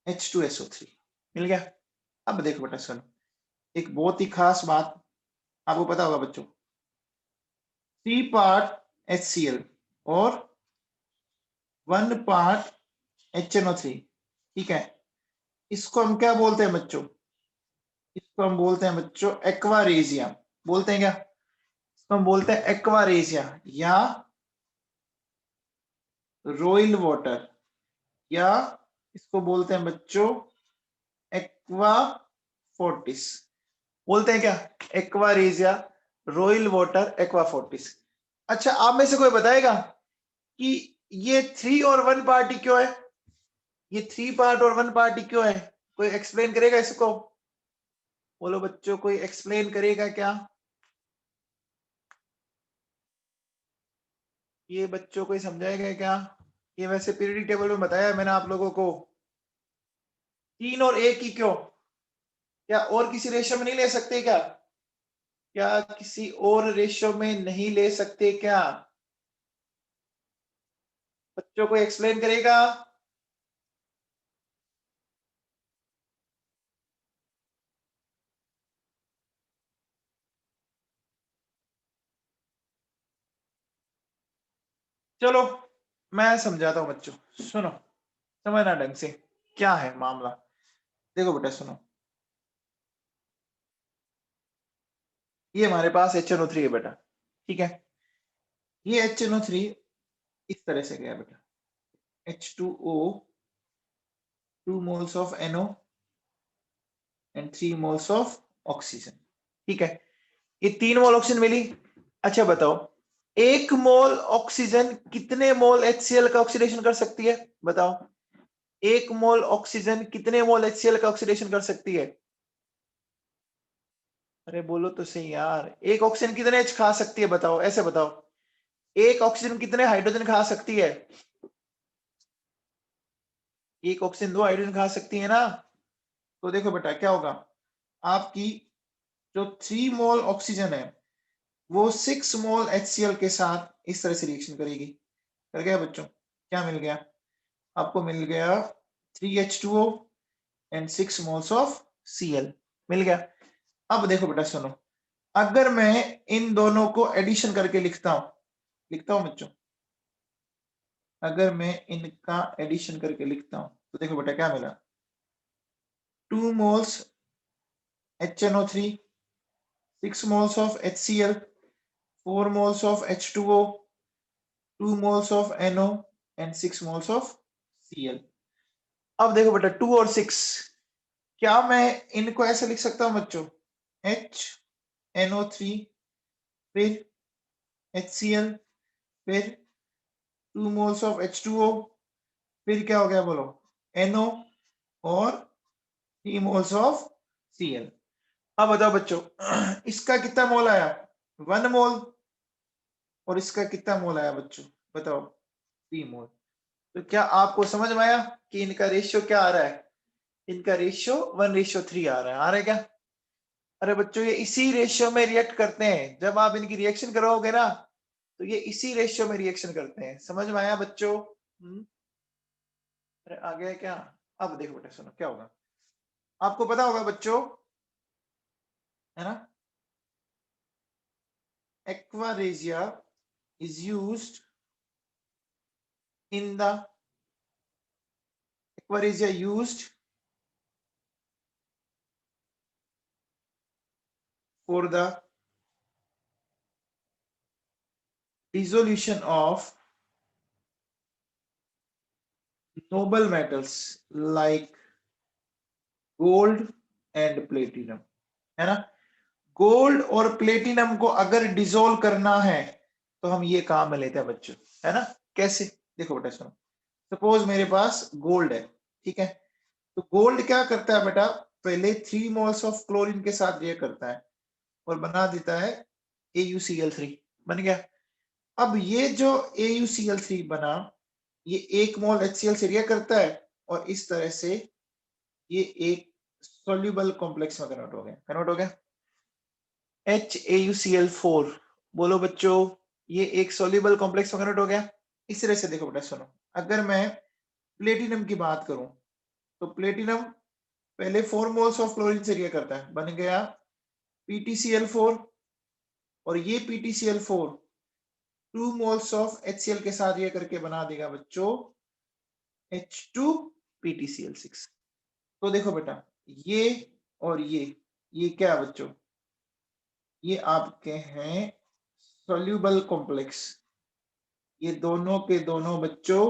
H2SO3, मिल गया। अब देखो बेटा सुनो, एक बहुत ही खास बात आपको पता होगा बच्चों, 3 पार्ट HCl और 1 पार्ट HNO3, ठीक है, इसको हम क्या बोलते हैं बच्चों? इसको हम बोलते हैं बच्चों एक्वारेजिया, बोलते हैं क्या? इसको हम बोलते हैं एक्वारेजिया, या रोइल वाटर, या इसको बोलते हैं बच्चों एक्वा फोर्टिस। बोलते हैं क्या? Aqua regia, royal water, aqua fortis. अच्छा, आप में से कोई बताएगा कि ये 3 और 1 पार्टी क्यों है? ये 3 पार्ट और 1 पार्टी क्यों है? कोई एक्सप्लेन करेगा इसको? बोलो बच्चों, कोई एक्सप्लेन करेगा क्या? ये बच्चों को समझाएगा क्या? ये वैसे पीरियडिक टेबल में बताया मैंने आप लोगों को। 3 और 1 ही क्यों? क्या और किसी रेशियो में नहीं ले सकते क्या? क्या किसी और रेशियो में नहीं ले सकते क्या? बच्चों को एक्सप्लेन करेगा? चलो मैं समझाता हूं बच्चों, सुनो, समझना ढंग से क्या है मामला। देखो बेटा सुनो, ये हमारे पास HNO3 है बेटा, ठीक है। ये HNO3 इस तरह से गया बेटा, H2O, 2 moles of NO and 3 moles of oxygen, ठीक है। ये 3 मोल ऑक्सीजन मिली। अच्छा बताओ, 1 मोल ऑक्सीजन कितने मोल HCl का ऑक्सीडेशन कर सकती है? बताओ, 1 मोल ऑक्सीजन कितने मोल HCl का ऑक्सीडेशन कर सकती है? अरे बोलो तो सही यार, एक ऑक्सीजन कितने H खा सकती है? बताओ, ऐसे बताओ, एक ऑक्सीजन कितने हाइड्रोजन खा सकती है? एक ऑक्सीजन 2 हाइड्रोजन खा सकती है ना। तो देखो बेटा क्या होगा, आपकी जो 3 मोल ऑक्सीजन है वो 6 मोल HCl के साथ इस तरह से रिएक्शन करेगी। कर गया बच्चों? क्या मिल गया आपको? मिल गया 3H2O and 6 moles of Cl, मिल गया। अब देखो बेटा सुनो, अगर मैं इन दोनों को एडिशन करके लिखता हूं बच्चों, अगर मैं इनका एडिशन करके लिखता हूं तो देखो बेटा क्या मिला, 2 moles HNO3, 6 moles of HCl, 4 moles of H2O, 2 moles of NO and 6 moles of Cl। अब देखो बेटा 2 और 6, क्या मैं इनको ऐसे लिख सकता हूं बच्चों, HNO3 फिर HCl फिर 2 moles of H2O, फिर क्या हो गया बोलो, NO और 3 moles of Cl। अब बताओ बच्चों, इसका कितना मोल आया? 1 मोल। और इसका कितना मोल आया बच्चों? बताओ, 3 मोल। तो क्या आपको समझ में आया कि इनका रेशियो क्या आ रहा है? इनका रेशियो 1:3 आ रहा है। आ रहा है क्या? अरे बच्चों, ये इसी रेशियो में रिएक्ट करते हैं। जब आप इनकी रिएक्शन करोगे ना, तो ये इसी रेशियो में रिएक्शन करते हैं। समझ में आया बच्चों? अरे आ गया क्या? अब देखो बेटा सुनो क्या होगा, आपको पता होगा बच्चों, है ना, aqua regia is used in the aquaresia used for the dissolution of noble metals like gold and platinum, है ना। गोल्ड और प्लेटिनम को अगर डिसोल्व करना है तो हम ये काम में लेते हैं बच्चों, है ना। कैसे? देखो बेटा सुनो, सपोज मेरे पास गोल्ड है, ठीक है। तो गोल्ड क्या करता है बेटा, पहले 3 मोल्स ऑफ क्लोरीन के साथ रिएक्ट करता है और बना देता है AuCl3, बन गया। अब ये जो AuCl3 बना, ये 1 मोल HCl से रिएक्ट करता है और इस तरह से ये एक सोल्यूबल कॉम्प्लेक्स में कन्वर्ट हो गया। कन्वर्ट हो गया HAuCl4। बोलो बच्चों, ये एक सोल्यूबल कॉम्प्लेक्स में कन्वर्ट हो गया। इस तरह से देखो बेटा सुनो, अगर मैं प्लेटिनम की बात करूं तो प्लेटिनम पहले 4 मोल्स ऑफ क्लोरीन से रिएक्ट करता है, बन गया PtCl4। और ये PtCl4 2 मोल्स ऑफ HCl के साथ रिएक्ट करके बना देगा बच्चों H2PtCl6। तो देखो बेटा, ये और ये क्या है बच्चों, ये आपके हैं सोल्यूबल कॉम्प्लेक्स, ये दोनों के दोनों बच्चों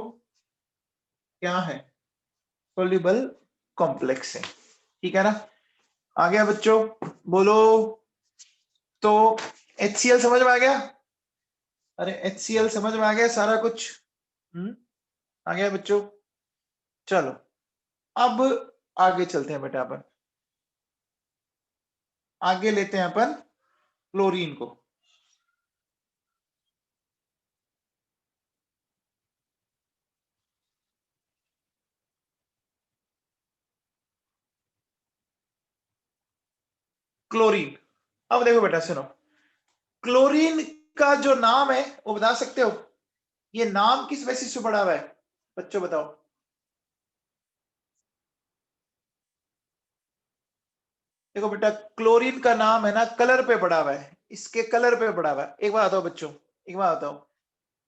क्या है, सोल्यूबल कॉम्प्लेक्स है, ठीक है ना। आ गया बच्चों, बोलो। तो HCl समझ में आ गया, अरे HCl समझ में आ गया सारा कुछ, आ गया बच्चों। चलो अब आगे चलते हैं बेटा, अपन आगे लेते हैं अपन क्लोरीन को। क्लोरीन, अब देखो बेटा सुनो, क्लोरीन का जो नाम है वो बता सकते हो, ये नाम किस बेसिस पे पड़ा हुआ है बच्चों बताओ। देखो बेटा, क्लोरीन का नाम है ना कलर पे पड़ा हुआ है, इसके कलर पे पड़ा हुआ है। एक बात बताओ बच्चों, एक बात बताओ,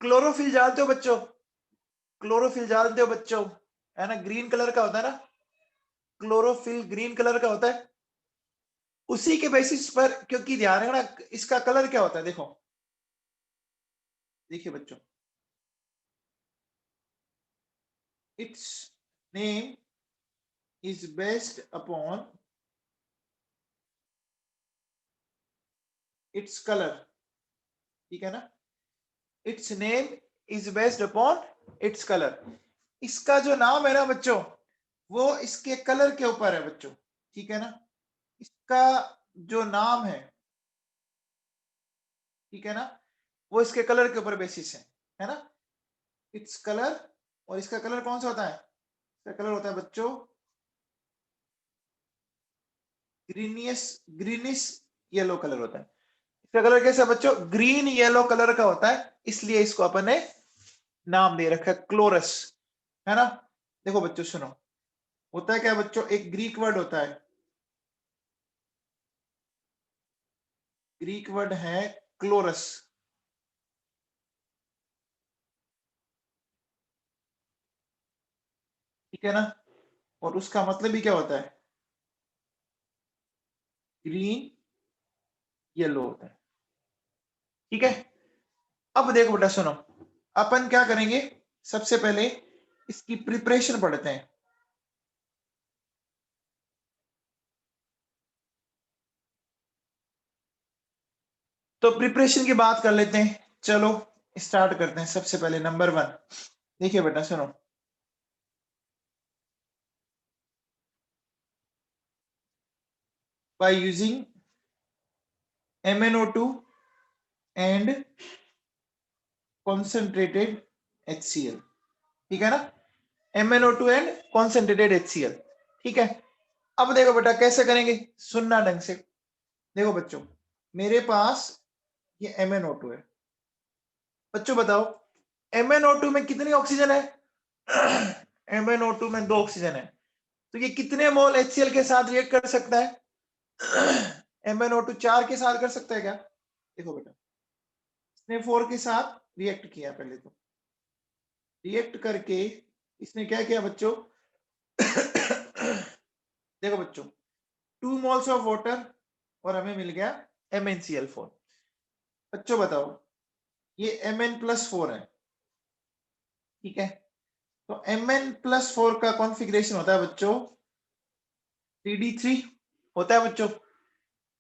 क्लोरोफिल जानते हो बच्चों, क्लोरोफिल जानते हो बच्चों, है ना, ग्रीन कलर का होता है ना, क्लोरोफिल ग्रीन कलर का होता है, उसी के बेसिस पर, क्योंकि ध्यान रखना इसका कलर क्या होता है, देखो देखिए बच्चों, it's name is based upon its colour, ठीक है ना, it's name is based upon its colour. इसका जो नाम है ना बच्चों, वो इसके कलर के ऊपर है बच्चों, ठीक है ना, इसका जो नाम है, ठीक है ना, वो इसके कलर के ऊपर बेसिस है ना, इट्स कलर। और इसका कलर कौन सा होता है, इसका कलर होता है बच्चों ग्रीनियस, ग्रीनिश येलो कलर होता है। इसका कलर कैसा है बच्चों, ग्रीन येलो कलर का होता है, इसलिए इसको अपन ने नाम दे रखा है क्लोरस, है ना। देखो बच्चों सुनो, होता है क्या बच्चों, एक ग्रीक वर्ड होता है, ग्रीक वर्ड है क्लोरस, ठीक है ना, और उसका मतलब भी क्या होता है, ग्रीन येलो होता है, ठीक है। अब देखो बेटा सुनो, अपन क्या करेंगे, सबसे पहले इसकी प्रिपरेशन पढ़ते हैं। तो प्रिपरेशन की बात कर लेते हैं, चलो स्टार्ट करते हैं। सबसे पहले नंबर 1, देखिए बेटा सुनो, by using MnO2 and concentrated HCl, ठीक है ना, MnO2 एंड कॉन्सेंट्रेटेड HCl, ठीक है। अब देखो बेटा कैसे करेंगे, सुनना ढंग से। देखो बच्चों, मेरे पास ये MnO2 है, बच्चों बताओ MnO2 में कितनी ऑक्सीजन है, MnO2 में 2 ऑक्सीजन है, तो ये कितने मोल HCl के साथ रिएक्ट कर सकता है, MnO2 4 के साथ कर सकता है क्या, देखो बेटा, इसने 4 के साथ रिएक्ट किया, पहले तो रिएक्ट करके इसने क्या किया बच्चों, देखो बच्चों 2 मोल्स ऑफ वाटर और हमें मिल गया MnCl4। बच्चों बताओ, ये Mn+4 है, ठीक है, तो Mn+4 का कॉन्फ़िगरेशन होता है बच्चों 3d3 होता है बच्चों,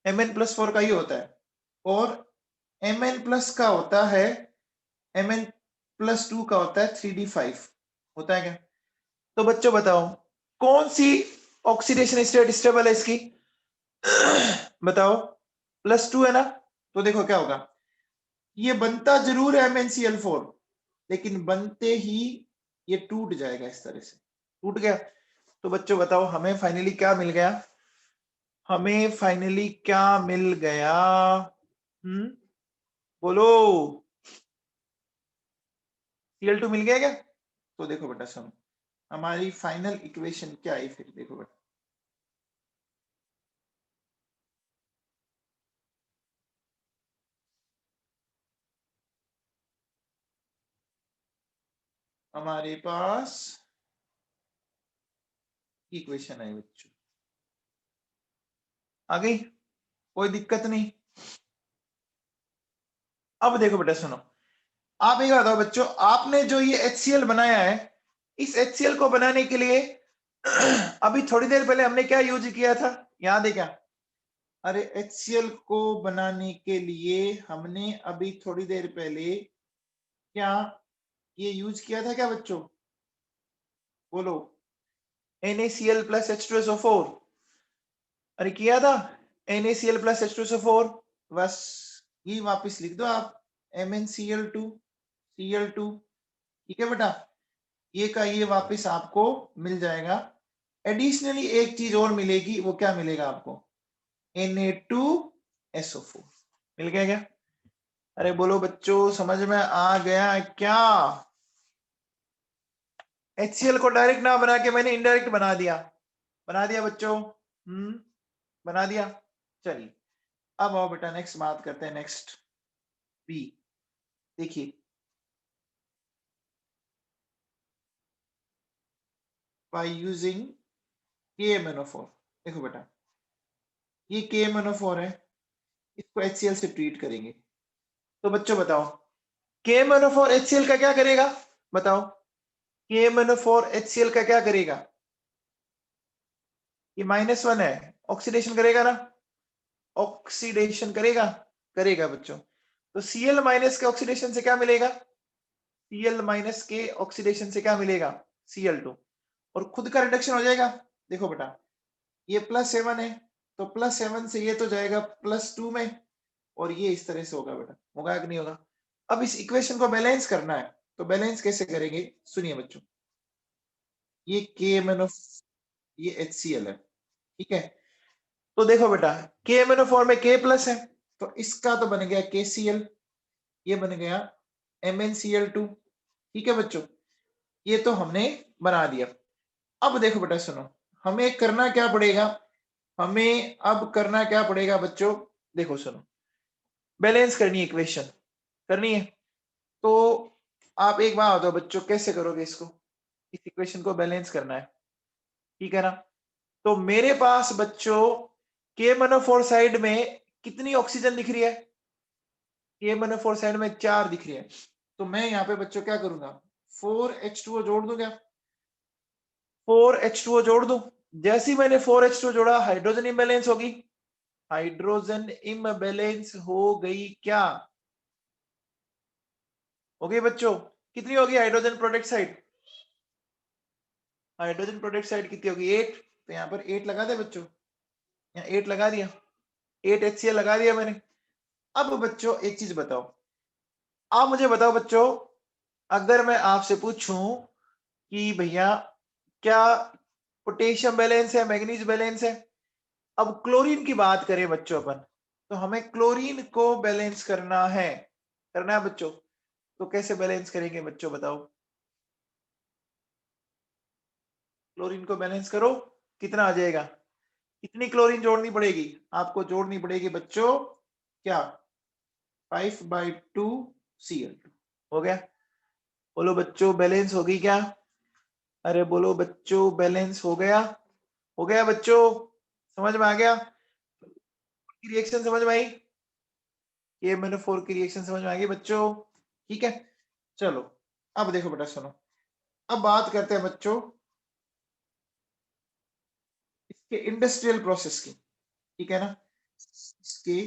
Mn+4 का ही होता है, और Mn+ का होता है, Mn+2 का होता है 3d5, होता है क्या। तो बच्चों बताओ कौन सी ऑक्सीडेशन स्टेट स्टेबल है इसकी, बताओ, +2 है ना, तो देखो क्या होगा, ये बनता जरूर है MnCl4, लेकिन बनते ही ये टूट जाएगा, इस तरह से टूट गया। तो बच्चों बताओ हमें फाइनली क्या मिल गया, हमें फाइनली क्या मिल गया, बोलो, Cl2 मिल गया क्या। तो देखो बेटा सुनो, हमारी फाइनल इक्वेशन क्या आई फिर, देखो बेटा, हमारे पास इक्वेशन आई बच्चों, आ गई, कोई दिक्कत नहीं। अब देखो बेटा सुनो, आप एक बताओ बच्चों, आपने जो ये HCl बनाया है, इस HCl को बनाने के लिए अभी थोड़ी देर पहले हमने क्या यूज किया था, याद है क्या? अरे HCl को बनाने के लिए हमने अभी थोड़ी देर पहले क्या ये यूज किया था क्या बच्चों? बोलो। NaCl plus H2SO4। अरे किया था NaCl plus H2SO4। बस ये वापस लिख दो आप, MnCl2 Cl2। ठीक है बेटा, ये का ये वापस आपको मिल जाएगा। एडिशनली एक चीज और मिलेगी, वो क्या मिलेगा आपको? Na2SO4। मिल गया क्या? अरे बोलो बच्चों, समझ में आ गया क्या? HCl को डायरेक्ट ना बना के मैंने इनडायरेक्ट बना दिया। बना दिया बच्चों? बना दिया। चलिए अब आओ बेटा, नेक्स्ट बात करते हैं। नेक्स्ट बी, देखिए बाय यूजिंग KMnO4। देखो बेटा, ये KMnO4 है, इसको HCl से ट्रीट करेंगे। तो बच्चों बताओ, KMnO4 HCl का क्या करेगा? बताओ, KMnO4 HCl का क्या करेगा? ये -1 है, ऑक्सीडेशन करेगा ना? ऑक्सीडेशन करेगा? करेगा बच्चों। तो Cl माइनस के ऑक्सीडेशन से क्या मिलेगा? Cl माइनस के ऑक्सीडेशन से क्या मिलेगा? Cl2। और खुद का रिडक्शन हो जाएगा। देखो बेटा, ये +7 है, तो +7 से ये तो जाएगा +2 में, और ये इस तरह से होगा बेटा। होगा कि नहीं होगा? अब इस इक्वेशन को बैलेंस करना है, तो बैलेंस कैसे करेंगे? सुनिए बच्चों, ये KMnO, ये HCl है, ठीक है। तो देखो बेटा, KMnO4 में K प्लस है, तो इसका तो बन गया KCl, ये बन गया MnCl2। ठीक है बच्चों, ये तो हमने बना दिया। अब देखो बेटा सुनो, हमें करना क्या पड़ेगा? हमें अब करना क्या पड़ेगा बच्चों? देखो सुनो, बैलेंस करनी है, इक्वेशन करनी है। तो आप एक बार बताओ बच्चों, कैसे करोगे इसको? इस इक्वेशन को बैलेंस करना है, ठीक है ना? तो मेरे पास बच्चों KMnO4 साइड में कितनी ऑक्सीजन दिख रही है? KMnO4 साइड में 4 दिख रही है। तो मैं यहाँ पे बच्चों क्या करूंगा? 4H2O जोड़ दूं क्या? 4H2O जोड़ दूं। जैसे ही मैंने 4H2O जोड़ा, हाइड्रोजन इम्बैलेंस होगी। हाइड्रोजन इम्बैलेंस हो गई क्या? हो गई बच्चों। कितनी होगी hydrogen product side? Hydrogen product side कितनी होगी? 8। तो यहाँ पर 8 लगा दे बच्चों, यहाँ 8 लगा दिया, 8 HCl लगा दिया मैंने। अब बच्चों एक चीज बताओ, आप मुझे बताओ बच्चों, अगर मैं आपसे पूछूं कि भैया क्या पोटेशियम बैलेंस है, मैग्नीज बैलेंस है? अब क्लोरीन की बात करें बच्चों अपन, तो हमें क्लोरीन को बैलेंस करना है बच्चों। तो कैसे बैलेंस करेंगे बच्चों बताओ? क्लोरीन को बैलेंस करो, कितना आ जाएगा? कितनी क्लोरीन जोड़नी पड़ेगी आपको? जोड़नी पड़ेगी बच्चों क्या? 5/2 Cl2। हो गया? बोलो बच्चों, बैलेंस होगी क्या? अरे बोलो बच्चों, बैलेंस हो गया? हो गया बच्चों? समझ में आ गया? की रिएक्शन समझ में आई? KMnO4 की रिएक्शन समझ में आ गई बच्चों? ठीक है, चलो अब देखो बेटा सुनो, अब बात करते हैं बच्चों इसके इंडस्ट्रियल प्रोसेस की, ठीक है ना? इसके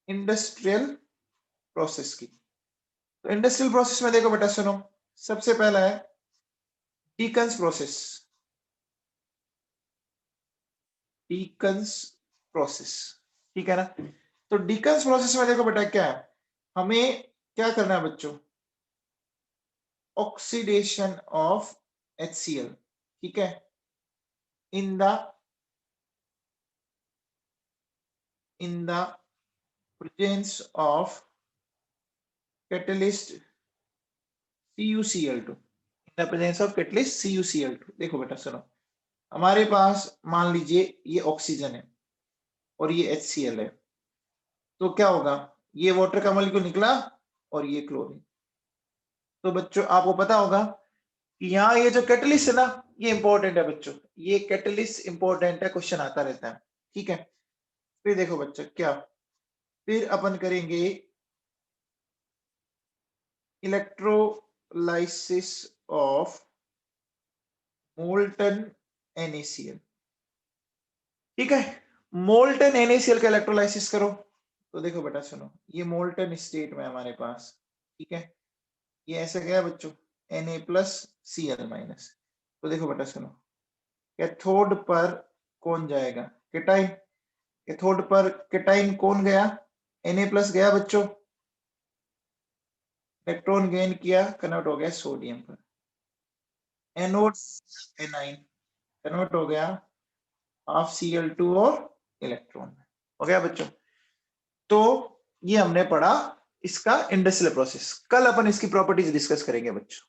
इंडस्ट्रियल प्रोसेस की। तो इंडस्ट्रियल प्रोसेस में देखो बेटा सुनो, सबसे पहला है डीकंस प्रोसेस। डीकंस प्रोसेस, ठीक है ना? तो डीकंस प्रोसेस में देखो बेटा क्या है, हमें क्या करना है बच्चों? ऑक्सीडेशन ऑफ HCl, ठीक है, in the presence of catalyst CuCl2। In the presence of catalyst CuCl2। देखो बेटा सुनो, हमारे पास मान लीजिए ये ऑक्सीजन है और ये HCl है, तो क्या होगा? ये वाटर का मॉलिक्यूल निकला और ये क्लोरीन। तो बच्चों आपको पता होगा कि यहाँ ये जो कैटलिस्ट है ना, ये इंपॉर्टेंट है बच्चों, ये कैटलिस्ट इंपॉर्टेंट है, क्वेश्चन आता रहता है, ठीक है। फिर देखो बच्चों क्या, फिर अपन करेंगे इलेक्ट्रोलाइसिस ऑफ मोल्टन NaCl। ठीक है, मोल्टन NaCl का इलेक्ट्रोलाइसिस करो तो देखो बेटा सुनो, ये मोल्टन स्टेट में हमारे पास, ठीक है, ये ऐसा गया बच्चों Na+Cl-। तो देखो बेटा सुनो, कैथोड पर कौन जाएगा? केटाइन। कैथोड पर केटाइन कौन गया? Na+ गया बच्चों, इलेक्ट्रॉन गेन किया, कन्वर्ट हो गया सोडियम पर। एनोड एनाइन कन्वर्ट हो गया हाफ Cl2 और इलेक्ट्रॉन। हो गया बच्चों। तो ये हमने पढ़ा इसका इंडस्ट्रियल प्रोसेस। कल अपन इसकी प्रॉपर्टीज डिस्कस करेंगे बच्चों।